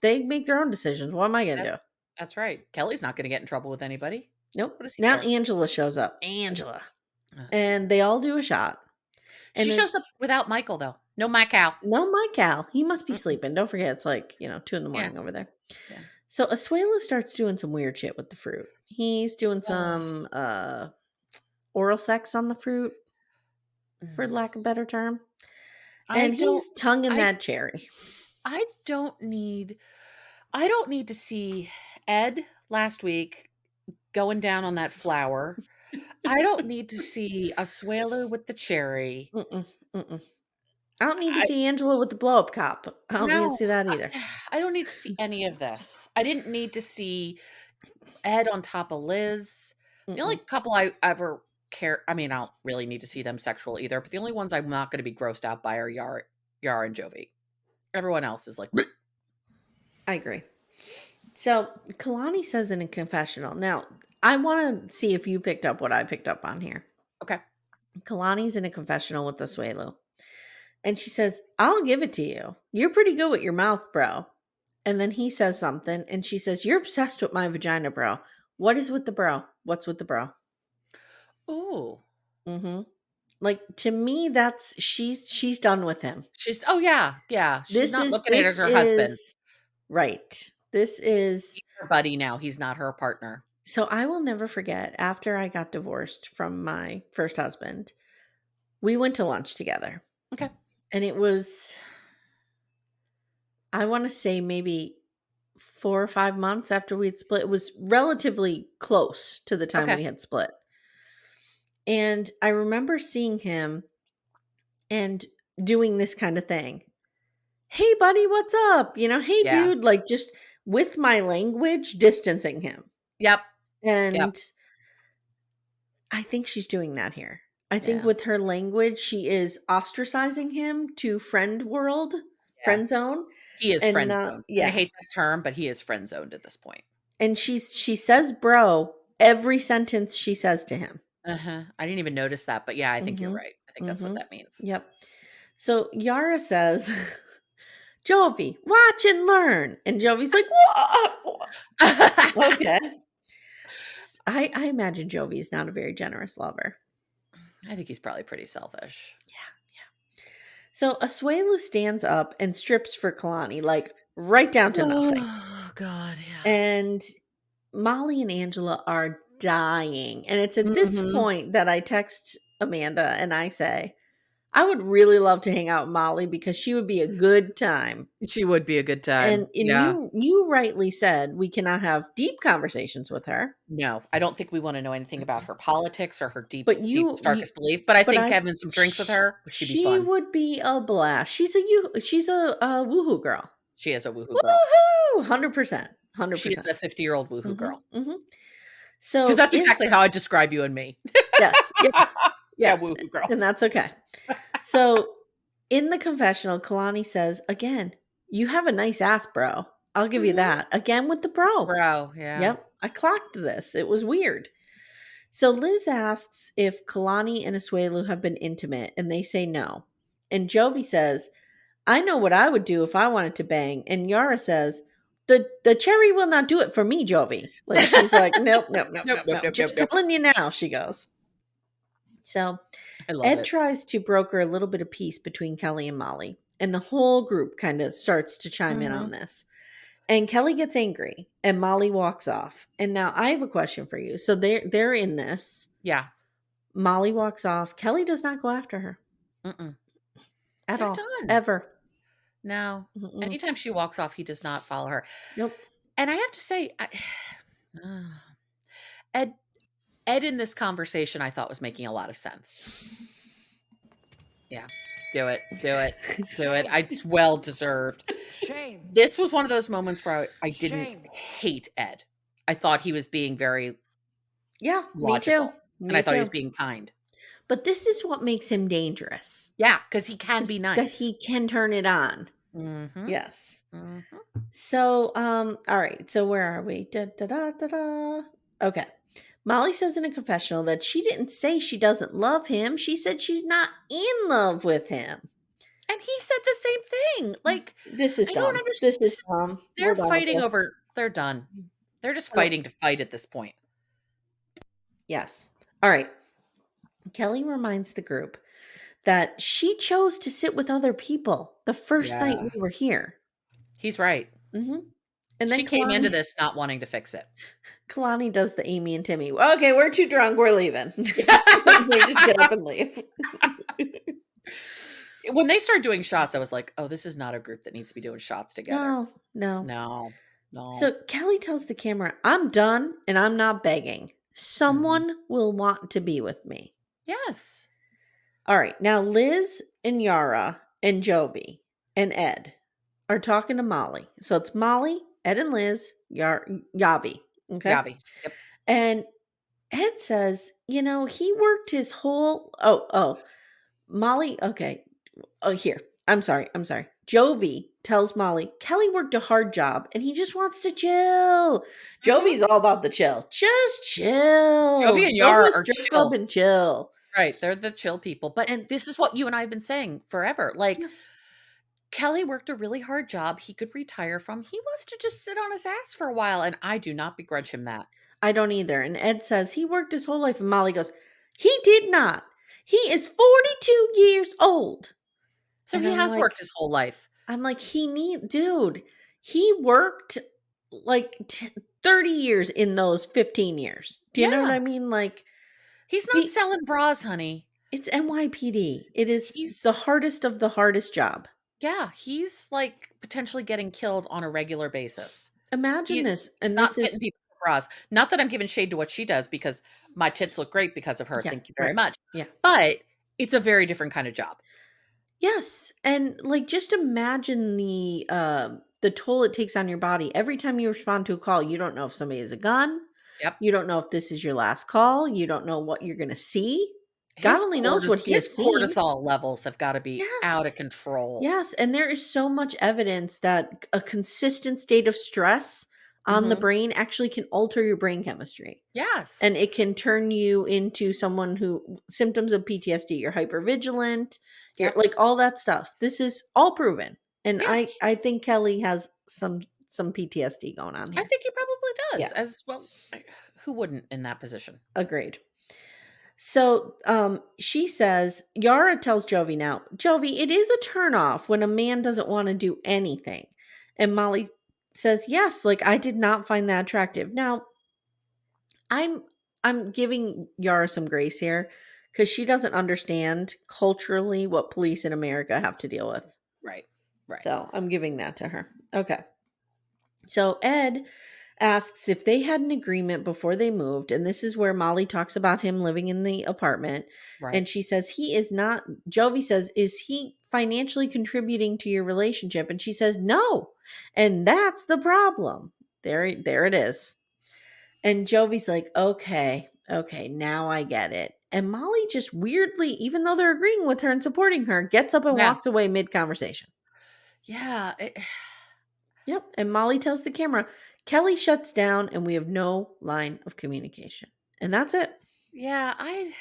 they make their own decisions. What am I going That to do? that's right. Kelly's not gonna get in trouble with anybody. Nope. What does he Now care? Angela shows up. Angela. Oh, Jesus. And they all do a shot. She And then, shows up without Michael, though. No Michael. no, my Cal. He must be Mm-mm. sleeping. Don't forget, it's like, 2 in the Yeah, morning over there. yeah. So Asuelu starts doing some weird shit with the fruit. He's doing Ugh. some oral sex on the fruit, for Mm. lack of a better term. I And don't he's tonguing I that cherry. I don't need I don't need to see Ed last week going down on that flower. I don't need to see Asuelu with the cherry. Mm-mm, mm-mm. I don't need to I see Angela with the blow up cop. I don't need to no, see that either. I don't need to see any of this. I didn't need to see Ed on top of Liz. The only Mm-mm. couple I ever care I mean, I don't really need to see them sexual either, but the only ones I'm not gonna be grossed out by are Yara and Jovi. Everyone else is like, I agree. So Kalani says in a confessional. Now, I want to see if you picked up what I picked up on here. okay, Kalani's in a confessional with Asuelu. And she says, I'll give it to you. You're pretty good with your mouth, bro. And then he says something, and she says, You're obsessed with my vagina, bro. What is with the bro? What's with the bro? ooh, Mm-hmm. Like, to me, that's she's done with him. she's oh, yeah, she's not looking at it as This her husband. is right. This is He's her buddy now, he's not her partner. so I will never forget after I got divorced from my first husband, we went to lunch together. Okay, And it was, I want to say maybe 4 or 5 months after we had split. It was relatively close to the time okay, we had split. And I remember seeing him and doing this kind of thing. Hey, buddy, what's up? Hey, yeah, dude, like just with my language, distancing him. yep, yep, And I think she's doing that here. I think yeah, with her language, she is ostracizing him to yeah. friend zone, He is and friend not, zoned, and I yeah. hate that term, but he is friend zoned at this point. And she says bro every sentence she says to him. Uh-huh, I didn't even notice that, but yeah, I think you're Mhm. right. I think that's what Mhm. that means. Yep. So Yara says, "Jovi, watch and learn." And Jovi's like, "What?" Okay. I imagine Jovi is not a very generous lover. I think he's probably pretty selfish. Yeah, yeah. So Asuelu stands up and strips for Kalani, like right down to nothing. Oh, God, yeah. And Molly and Angela are dying. And it's at this Mhm. point that I text Amanda and I say, I would really love to hang out with Molly because she would be a good time. She would be a good And time. and Yeah. you rightly said we cannot have deep conversations with her. No, I don't think we wanna know anything about her politics or her But deepest, darkest belief, but I but think having some drinks with her, she'd be she fun. would be a blast. She's a woohoo girl. She is a woohoo girl. Woohoo! 100%. She is 100%. a 50-year-old woohoo Mhm. girl. Mhm. 'Cause So that's exactly how I describe you and me. yes, yes, Yeah, yes, woohoo and girls. that's okay. So in the confessional, Kalani says, again, you have a nice ass, bro. I'll give you Mhm. that. Again with the bro. Bro, yeah. Yep. I clocked this. It was weird. So Liz asks if Kalani and Asuelu have been intimate, and they say no. And Jovi says, I know what I would do if I wanted to bang. And Yara says, the cherry will not do it for me, Jovi. Like she's like, nope, nope, nope, Nope, nope, nope, nope. nope, nope, Just nope. telling you now, she goes. So I love Ed it. tries to broker a little bit of peace between Kelly and Molly, and the whole group kind of starts to chime in on Mhm. this. And Kelly gets angry, and Molly walks off. And now I have a question for you. So they're in this. Yeah. Molly walks off. Kelly does not go after her Mm-mm. at They're all, done. ever. No. Mm-mm. Anytime she walks off, he does not follow her. Nope. And I have to say, Ed Ed in this conversation I thought was making a lot of sense. Yeah. Do it. Do it. Do it. Shame. It's well deserved. Shame. This was one of those moments where I didn't Shame. hate Ed. I thought he was being very Yeah, me too. logical, and I Me thought he was too. being kind. But this is what makes him dangerous. Yeah, because he can Is be that nice. he can turn it on. Mhm. Yes. Mhm. So, all right. So where are we? Da, da, da, da, da. Okay. Molly says in a confessional that she didn't say she doesn't love him. She said she's not in love with him. And he said the same thing. Like, This is I don't dumb. This understand. is dumb. We're They're done with fighting this. over they're done. They're just Oh, fighting to fight at this point. yes. All right. Kelly reminds the group that she chose to sit with other people the first night Yeah. we were here. He's right. Hmm. And She then came into this not wanting to fix it. Kalani does the Amy and Timmy. Okay, we're too drunk. We're leaving. We just get up and leave. When they started doing shots, I was like, "Oh, this is not a group that needs to be doing shots together." No, no. No. No. So Kelly tells the camera, I'm done and I'm not begging. Mhm. someone will want to be with me. Yes. All right. Now, Liz and Yara and Jovi and Ed are talking to Molly. So it's Molly, Ed and Liz, Yavi. Okay. Yavi. Yep. And Ed says, he worked his whole. Molly. Okay. Oh, here. I'm sorry. I'm sorry. Jovi tells Molly, Kelly worked a hard job and he just wants to chill. Mhm. Jovi's all about the chill. Just chill. Jovi and Go to Yara a are strip club chill. and chill. Right, they're the chill people, but And this is what you and I have been saying forever, like, yes, Kelly worked a really hard job he could retire from, he wants to just sit on his ass for a while, and I do not begrudge him that. I don't either. And Ed says he worked his whole life. And Molly goes, he did not. He is 42 years old. So And he has worked his whole life. dude, he worked like 30 years in those 15 years. Do you know what Yeah, I mean? Like, he's not we, selling bras, honey. it's NYPD. It is the He's hardest of the hardest job. Yeah, he's, like, potentially getting killed on a regular basis. Imagine He this. he's And not this fitting is, people for bras. Not that I'm giving shade to what she does because my tits look great because of her, yeah, thank you very right. much, Yeah. but it's a very different kind of job. Yes, and, like, just imagine the toll it takes on your body. Every time you respond to a call, you don't know if somebody has a gun, Yep. you don't know if this is your last call, you don't know what you're gonna see. God only knows what he His has seen. cortisol levels have gotta be out of Yes. control. Yes, and there is so much evidence that a consistent state of stress on the Mhm. brain actually can alter your brain chemistry. Yes. And it can turn you into someone who symptoms of PTSD, you're hypervigilant, you're Yep. like all that stuff. This is all proven. And Yeah, I think Kelly has some PTSD going on I here. think he probably does Yeah, as well. Who wouldn't in that position? agreed. So she says, Yara tells Jovi now, Jovi, it is a turnoff when a man doesn't want to do anything. And Molly says, yes, like I did not find that attractive. Now, I'm I'm giving Yara some grace here because she doesn't understand culturally what police in America have to deal with. Right. Right. So I'm giving that to her. Okay. So Ed asks if they had an agreement before they moved, and this is where Molly talks about him living in the apartment. Right. And she says he is not. Jovi says, is he financially contributing to your relationship? And she says no. And that's the problem. There it is. And Jovi's like, okay, okay, now I get it. And Molly just weirdly, even though they're agreeing with her and supporting her, gets up and Yeah. walks away mid conversation. Yeah, Yep. And Molly tells the camera, Kelly shuts down and we have no line of communication. And that's it. yeah, I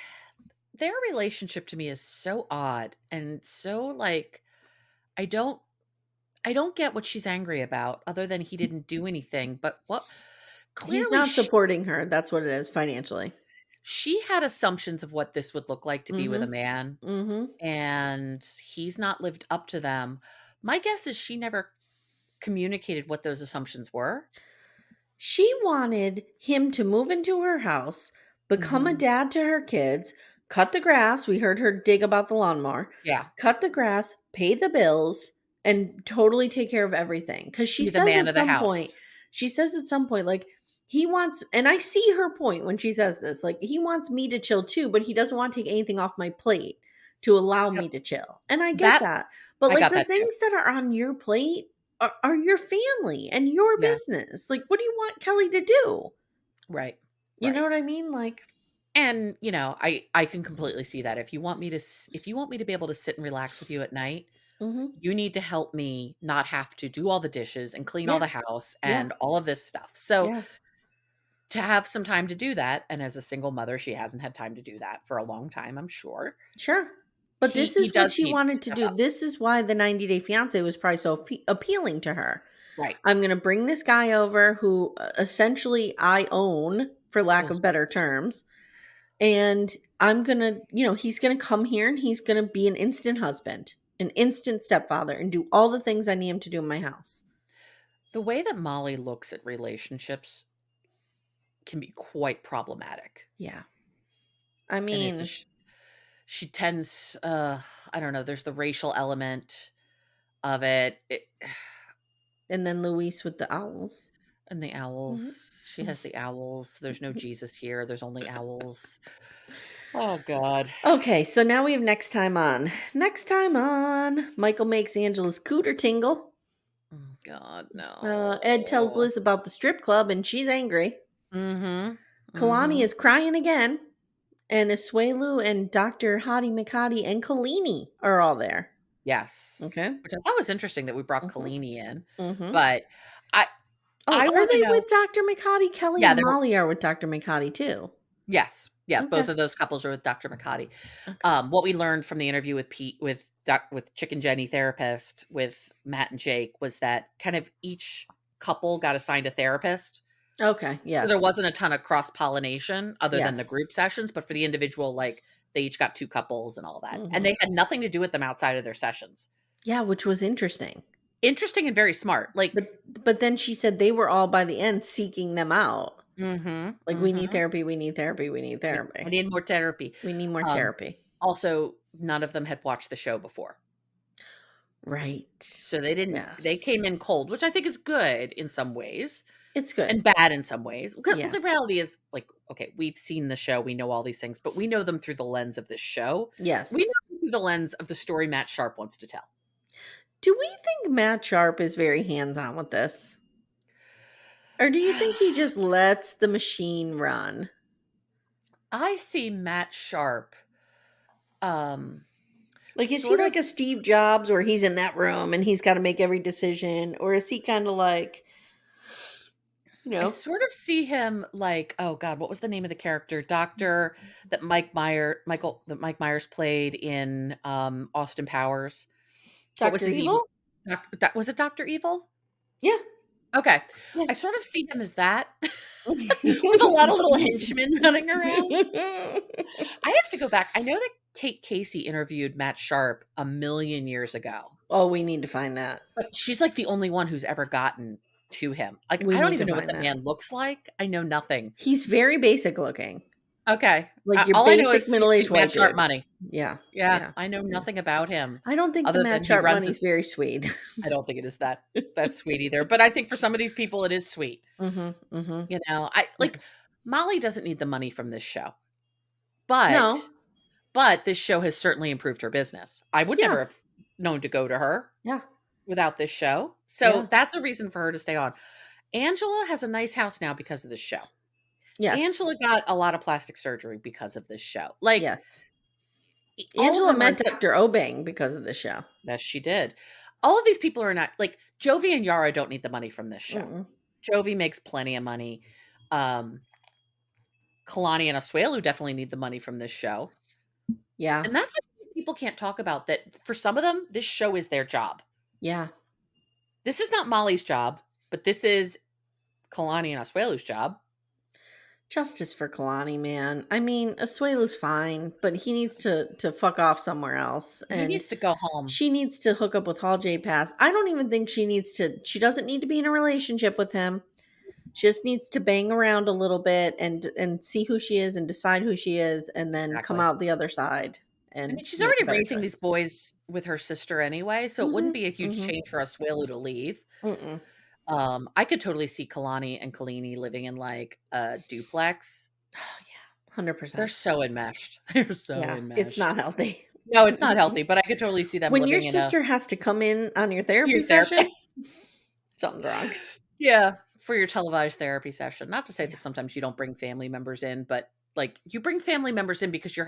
their relationship to me is so odd and so, like, I don't I don't get what she's angry about other than he didn't do anything, but what He's clearly not supporting her. That's what it is financially. she had assumptions of what this would look like to be with a Mm man, hmm. Mm hmm. and he's not lived up to them. My guess is she never communicated what those assumptions were. She wanted him to move into her house, become a Mhm. dad to her kids, cut the grass. We heard her dig about the lawnmower. Yeah. Cut the grass, pay the bills, and totally take care of everything. Because Be the man of the house. she says at some point, like, he wants, and I see her point when she says this, like, he wants me to chill too, but he doesn't want to take anything off my plate to allow Yep. me to chill. And I get That that. But I like got the that too. things that are on your plate are your family and your Yeah. business. Like, what do you want Kelly to do? Right. You know Right. what I mean? Like, And, I can completely see that. If you want me to be able to sit and relax with you at night, mhm. you need to help me not have to do all the dishes and clean all Yeah, the house yeah, and all of this stuff. So, yeah, to have some time to do that, and as a single mother, she hasn't had time to do that for a long time, I'm sure. sure. But He this he is what does she need to wanted to step do. up. This is why the 90-Day Fiance was probably so appealing to her. Right. I'm going to bring this guy over who essentially I own, for lack Ugh. of better terms. And I'm going to, he's going to come here and he's going to be an instant husband, an instant stepfather, and do all the things I need him to do in my house. The way that Molly looks at relationships can be quite problematic, Yeah. I and it's a mean, sh she tends, I don't know, there's the racial element of it, and then Luis with the owls. and the Mhm. owls. She has the owls. There's no Jesus here. There's only owls. Oh God. Okay, so now we have next time on. Next time on, Michael makes Angela's cooter tingle. Oh God, Ed tells no. Liz about the strip club and she's angry. Mm-hmm. Kalani Mm-hmm. is crying again. And Asuelu and Dr. Hadi Mikati and Kalini are all there. Yes. Okay. Which I thought was interesting that we brought Mm-hmm. Kalini in. Mm-hmm. But I Oh, I are want to they know. with Dr. Mikati? Kelly Yeah, and they were. Molly are with Dr. Mikati too. Yes. Yeah, both Okay. of those couples are with Dr. McCarty. Okay. What we learned from the interview with Pete with Chicken Jenny therapist with Matt and Jake was that kind of each couple got assigned a therapist. Okay. So there Yes. wasn't a ton of cross-pollination other than the Yes. group sessions, but for the individual, like they each got 2 couples and all that. And Mm-hmm. they had nothing to do with them outside of their sessions. Yeah, which was interesting. Interesting and very smart. Like But then she said they were all by the end seeking them out. mm-hmm, Like, we need mm-hmm. therapy, we need therapy, we need I therapy. need more therapy. We need more therapy. Also, none of them had watched the show before. Right. So they didn't they Yes. came in cold, which I think is good in some ways It's good. and bad in some ways. Because Yeah. the reality is like, okay, we've seen the show, we know all these things, but we know them through the lens of this show. Yes. We know them through the lens of the story Matt Sharp wants to tell. Do we think Matt Sharp is very hands-on with this? Or do you think he just lets the machine run? I see Matt Sharp Like, is he sort like of a Steve Jobs where he's in that room and he's got to make every decision? Or is he kind of like, you I know, sort of see him like, oh God, what was the name of the character? Doctor that Mike Myers played in Austin Powers. What was Dr. his evil? Evil? Was it Dr. Evil? Yeah. Okay. Yeah. I sort of see him as that with a lot of little henchmen running around. I have to go back. I know that Kate Casey interviewed Matt Sharp a million years ago, Oh, we need to find that. but she's like the only one who's ever gotten to him. Like, We I don't need even to know what find that that. man looks like. I know nothing. He's very basic looking. Okay. Like your All I know basic is middle-aged Matt white Sharp dude. money. Yeah. Yeah, Yeah. I know Yeah. nothing about him I don't think the other Matt than he Sharp runs money's his. very sweet. I don't think it is that sweet either. But I think for some of these people, it is sweet. Mm-hmm. Mm-hmm. You know, I like Yes. Molly doesn't need the money from this show, No. but this show has certainly improved her business. I would Yeah. never have known to go to her Yeah. without this show. So Yeah. that's a reason for her to stay on. Angela has a nice house now because of this show. Yes. Angela got a lot of plastic surgery because of this show. Like, Yes. all of Angela them are met Dr. Obeng because of the show. yes, she did. All of these people are not like Jovi and Yara don't need the money from this show. Mm-mm. Jovi makes plenty of money. Kalani and Asuelu definitely need the money from this show. Yeah. And that's something people can't talk about, that for some of them, this show is their job. Yeah. This is not Molly's job, but this is Kalani and Asuelu's job. Justice for Kalani, man. I mean, Asuelu's fine, but he needs to fuck off somewhere else. He And needs to go home. she needs to hook up with Hall J Pass. I don't even think she doesn't need to be in a relationship with him. She just needs to bang around a little bit and see who she is and decide who she is and then come Exactly. out the other side I and mean, she's make a already better raising choice. these boys with her sister anyway, so it wouldn't Mhm, be a huge mhm. change for Asuelu to leave. Mm-mm. I could totally see Kalani and Kalini living in like a duplex. Oh, yeah. They're 100%. so enmeshed. They're so Yeah. enmeshed. It's not healthy. No, it's not healthy, but I could totally see them When your living in a sister has to come in on your therapy your therapy. session, something's wrong. Yeah, for your televised therapy session. Not to say Yeah. that sometimes you don't bring family members in, but like you bring family members in because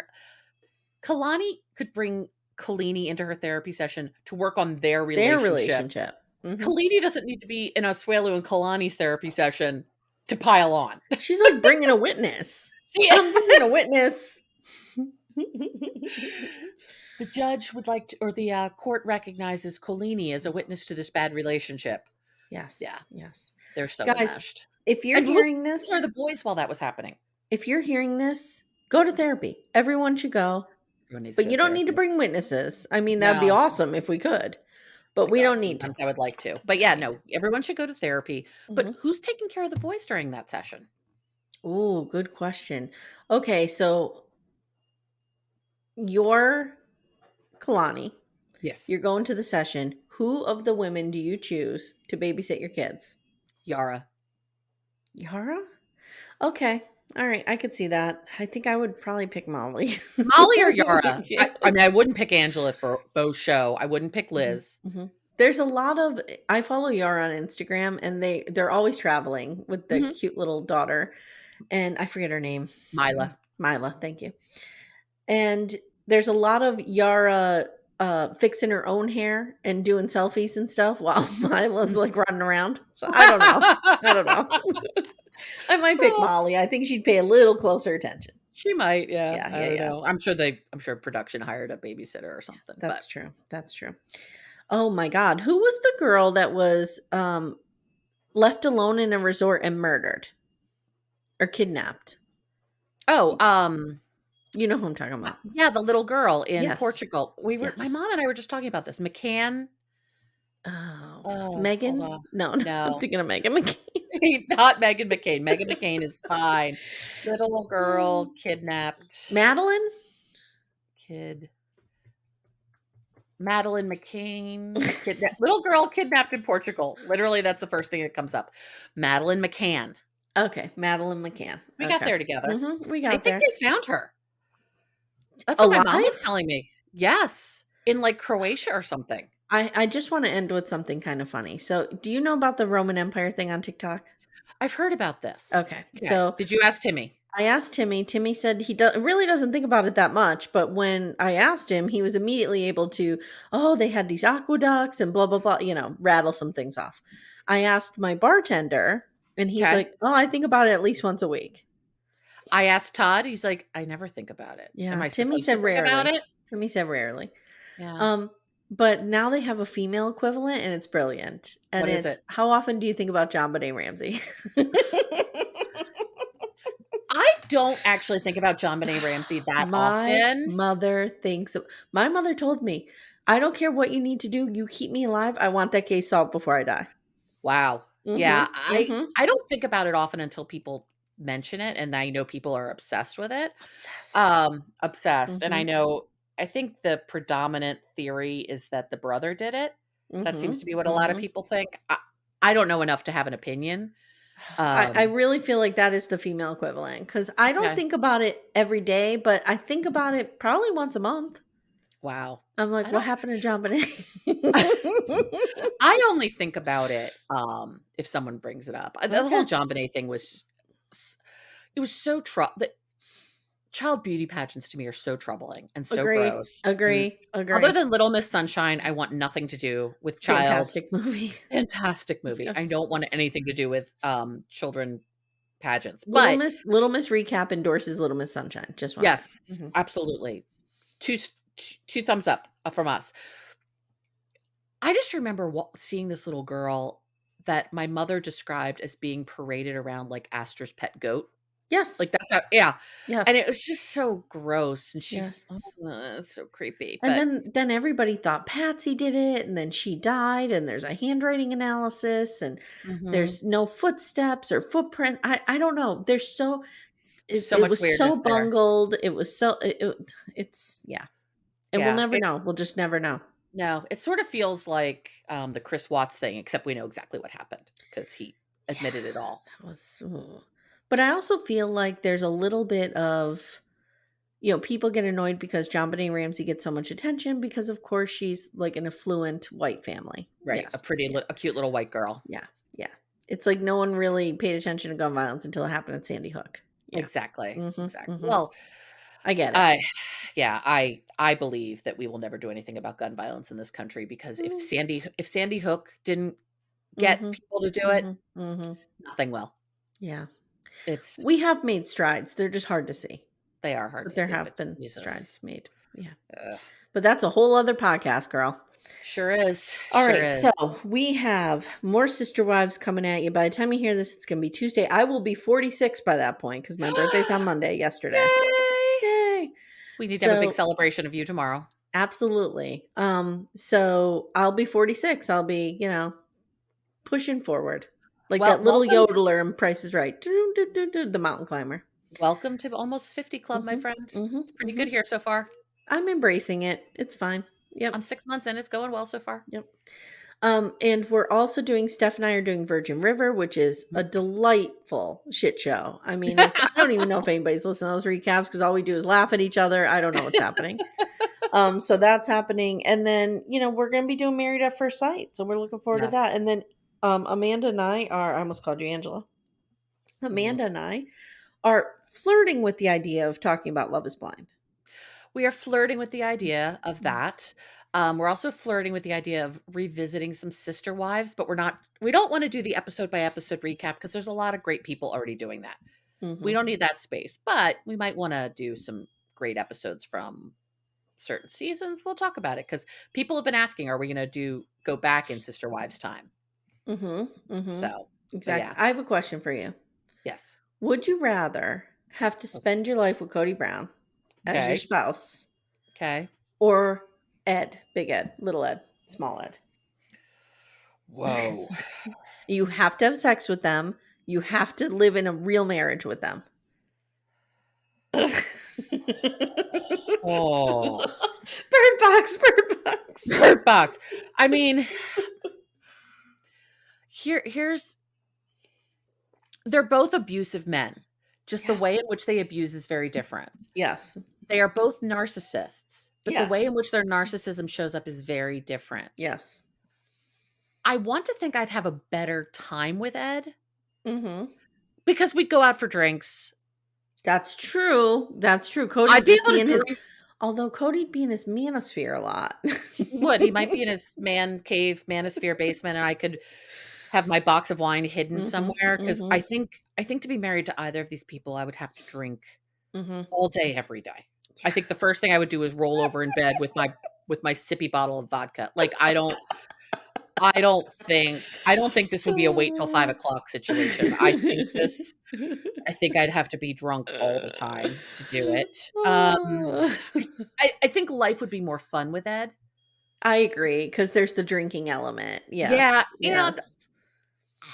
Kalani could bring Kalini into her therapy session to work on their Their relationship. relationship. Mhm. Kalini doesn't need to be in Asuelu and Kalani's therapy session to pile on. She's like bringing a witness. She I'm bringing a is. witness. The judge would like to, or the court recognizes Kalini as a witness to this bad relationship. Yes. Yeah. Yes. They're so Guys, enmeshed. if you're And who hearing this, are the boys while that was happening? if you're hearing this, go to therapy. Everyone should go. Everyone needs But go you to don't need to therapy. bring witnesses. I mean, that'd be No. awesome if we could. But My we God, don't need to. sometimes I would like to. But yeah, no, everyone should go to therapy. But Mhm. who's taking care of the boys during that session? Ooh, good question. Okay, so you're Kalani. Yes. You're going to the session. Who of the women do you choose to babysit your kids? Yara. Yara? Okay. All right. I could see that. I think I would probably pick Molly. Molly or Yara? Yeah. I mean, I wouldn't pick Angela for faux show. I wouldn't pick Mhm, Liz. mhm. There's a lot of I follow Yara on Instagram, and they're always traveling with the Mhm. cute little daughter, and I forget her name. Mila. Mila, thank you. And there's a lot of Yara, fixing her own hair and doing selfies and stuff while Mila's, like, running around. So, I don't know. I don't know. I might pick Well, Molly. I think she'd pay a little closer attention. she might, yeah. Yeah, I yeah, don't yeah. know. I'm sure production hired a babysitter or something, but That's true. That's true. Oh my god. Who was the girl that was, left alone in a resort and murdered or kidnapped? oh, You know who I'm talking about. yeah, the little girl in Yes. Portugal. My Yes. mom and I were just talking about this. McCann. Oh, Oh, hold Megan? on. No, no, I'm No, thinking of Megan McCain. not Megan McCain. Megan McCain is fine. Little girl Mm. kidnapped. Madeline? Kid. Madeline McCain. Little girl kidnapped in Portugal. Literally, that's the first thing that comes up. Madeline McCann. Okay, Madeline McCann. We got Okay. there together. We They got think there. they found her. That's what my mom was Alive? telling me. Yes, in like Croatia or something. I just wanna end with something kind of funny. So, do you know about the Roman Empire thing on TikTok? I've heard about this. Okay, Okay. so Did you ask Timmy? I asked Timmy. Timmy said he really doesn't think about it that much, but when I asked him, he was immediately able to, "Oh, they had these aqueducts and blah blah blah," rattle some things off. I asked my bartender, and he's Okay. like, "Oh, I think about it at least once a week." I asked Todd. He's like, I never think about it. Am Yeah, I Timmy supposed to said think about rarely. it? Timmy said rarely. Yeah. Um, but now they have a female equivalent, and it's brilliant. And What is it's it? how often do you think about John Benet Ramsey? I don't actually think about John Benet Ramsey that My often. mother thinks my mother told me, "I don't care what you need to do, you keep me alive, I want that case solved before I die." Wow. Yeah, Mhm, mhm. I don't think about it often until people mention it, and I know people are obsessed with it. Obsessed. Obsessed, and Mhm, I think the predominant theory is that the brother did it. That seems mhm, to be what a lot of mhm. people think. I don't know enough to have an opinion. I Um, really feel like that is the female equivalent because I don't okay. think about it every day, but I think about it probably once a month. Wow. I'm like, I "What don't happened to John Benet?" I only think about it, if someone brings it up. The whole Okay. John Bonet thing was just s it was so the child beauty pageants to me are so troubling and so Agree, gross, and agree, other agree. than Little Miss Sunshine, I want nothing to do with child Fantastic movie. fantastic movie. I Yes, don't want yes. anything to do with, children pageants, Little but Miss Little Miss recap endorses Little Miss Sunshine, just wanna say. yes, Mhm. absolutely. 2 s 2 thumbs up, from us. I just remember seeing this little girl that my mother described as being paraded around like Astor's pet goat. Yes, Like, that's how, yeah, and it yes, was just so gross, and yes. it's so creepy, And but then everybody thought Patsy did it, and then she died, and there's a handwriting analysis, and mhm, there's no footsteps or footprint. I don't know. There's so so it much was weirdness so there. bungled. It was so it's yeah. And we'll Yeah, never know. We'll just never know. no, it sort of feels like, the Chris Watts thing, except we know exactly what happened because he admitted it Yeah, all. that was but I also feel like there's a little bit of people get annoyed because John Benet Ramsey gets so much attention because of course she's like an affluent white family. Right, Yes. Yeah. a cute little white girl. Yeah. Yeah. It's like no one really paid attention to gun violence until it happened at Sandy Hook. Yeah. Exactly, Mhm. exactly. Mhm. Well, I get it. I yeah, I believe that we will never do anything about gun violence in this country because Mm. If Sandy Hook didn't get Mhm. people to do it, Mhm. Mhm. nothing will. Yeah. It's We have made strides. They're just hard to see, they are hard but to there see, have but been Jesus. strides made. Yeah. Ugh. But that's a whole other podcast, girl. Sure is, All sure right, is. so we have more Sister Wives coming at you. By the time you hear this, it's going to be Tuesday. I will be 46 by that point because my birthday's on Monday yesterday. Yay! Yay. We need to have a big So, celebration of you tomorrow. absolutely. So I'll be 46. I'll be, pushing forward. Like Well, that little yodeler in Price is Right. Doo, doo, doo, doo, the mountain climber. welcome to Almost 50 Club, my Mhm. friend. Mhm. It's pretty good Mhm. here so far. I'm embracing it. It's fine. Yep. I'm 6 months in, it's going well so far. Yep. And we're also doing, Steph and I are doing Virgin River, which is a delightful shit show. I mean, I don't even know if anybody's listening to those recaps because all we do is laugh at each other. I don't know what's happening. So that's happening. And then, we're going to be doing Married at First Sight. So we're looking forward to that. And then, Amanda and I almost called you Angela. Amanda and I are flirting with the idea of talking about Love is Blind. We are flirting with the idea of that. We're also flirting with the idea of revisiting some Sister Wives, but we don't want to do the episode by episode recap because there's a lot of great people already doing that. We don't need that space, but we might want to do some great episodes from certain seasons. We'll talk about it because people have been asking, are we going to go back in Sister Wives time? So exactly. yeah. I have a question for you. Yes. Would you rather have to spend your life with Cody Brown as your spouse? Okay. Or Ed, Big Ed, Little Ed, Small Ed? Whoa. You have to have sex with them. You have to live in a real marriage with them. Oh. Bird box. I mean, here's they're both abusive men. Just the way in which they abuse is very different. Yes. They are both narcissists, but Yes. the way in which their narcissism shows up is very different. Yes. I want to think I'd have a better time with Ed. Because we'd go out for drinks. That's true. I'd be able to although Cody'd be in his manosphere a lot. He would. He might be in his man cave, manosphere basement, and I could have my box of wine hidden somewhere. Because I think to be married to either of these people, I would have to drink all day, every day. Yeah. I think the first thing I would do is roll over in bed with my sippy bottle of vodka. Like I don't think this would be a wait till 5 o'clock situation. I think I'd have to be drunk all the time to do it. I think life would be more fun with Ed. I agree, because there's the drinking element. Yes. Yeah. Yes.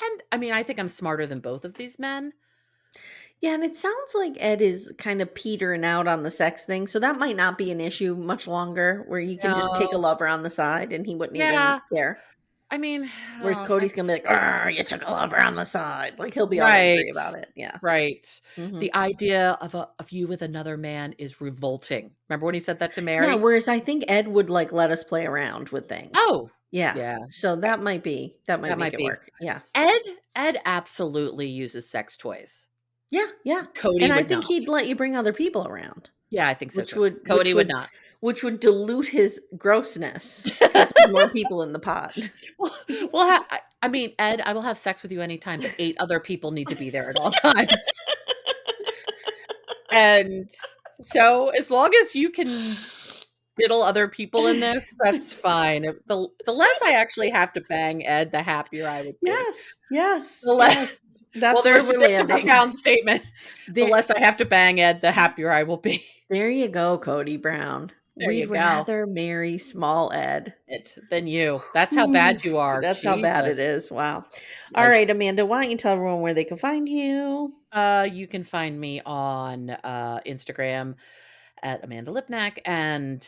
And I mean, I think I'm smarter than both of these men. Yeah, and it sounds like Ed is kind of petering out on the sex thing, so that might not be an issue much longer, where you can just take a lover on the side and he wouldn't even care. I mean, whereas Cody's gonna be like, "You took a lover on the side," like he'll be all angry about it. Yeah, right. The idea of you with another man is revolting. Remember when he said that to Mary? Yeah. Whereas I think Ed would like let us play around with things. Oh, yeah. So that might make it work. Yeah. Ed absolutely uses sex toys. Yeah. Cody and would I think not. he'd let you bring other people around. Yeah, I think so. Cody would not. Which would dilute his grossness because there's more people in the pod. Well, I mean, Ed, I will have sex with you anytime, but 8 other people need to be there at all times. And so as long as you can diddle other people in this, that's fine. The less I actually have to bang Ed, the happier I would be. Yes. The less. That's there's a profound statement. The less I have to bang Ed, the happier I will be. There you go, Cody Brown. We'd rather marry Small Ed than you. That's how bad you are. That's how bad it is. Wow. All right, Amanda, why don't you tell everyone where they can find you? You can find me on Instagram at Amanda Lipnack, and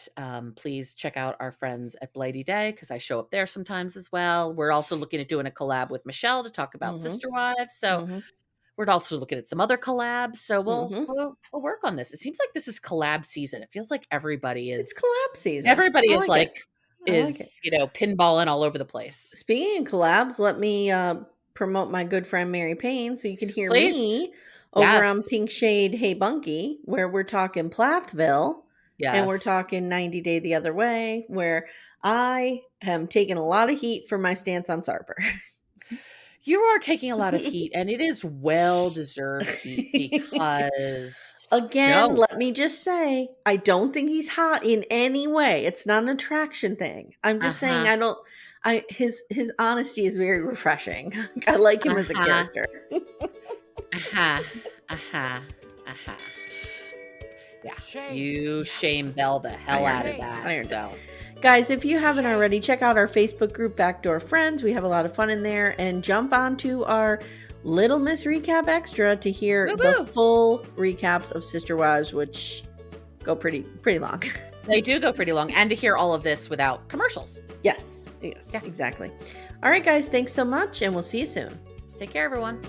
please check out our friends at Blighty Day because I show up there sometimes as well. We're also looking at doing a collab with Michelle to talk about Sister Wives. So we're also looking at some other collabs. So we'll work on this. It seems like this is collab season. It feels like everybody is. It's collab season. Everybody is pinballing all over the place. Speaking of collabs, let me promote my good friend Mary Payne so you can hear me over on Pink Shade Hey Bunky, where we're talking Plathville. Yes. And we're talking 90 Day the Other Way, where I am taking a lot of heat for my stance on Sarper. You are taking a lot of heat, and it is well-deserved heat because... Again, let me just say, I don't think he's hot in any way. It's not an attraction thing. I'm just saying his honesty is very refreshing. I like him as a character. Yeah, you shame Bell the hell out of that. So... Guys, if you haven't already, check out our Facebook group, Backdoor Friends. We have a lot of fun in there. And jump onto our Little Miss Recap Extra to hear the full recaps of Sister Wives, which go pretty long. They do go pretty long, and to hear all of this without commercials. Yes, exactly. All right, guys, thanks so much, and we'll see you soon. Take care, everyone.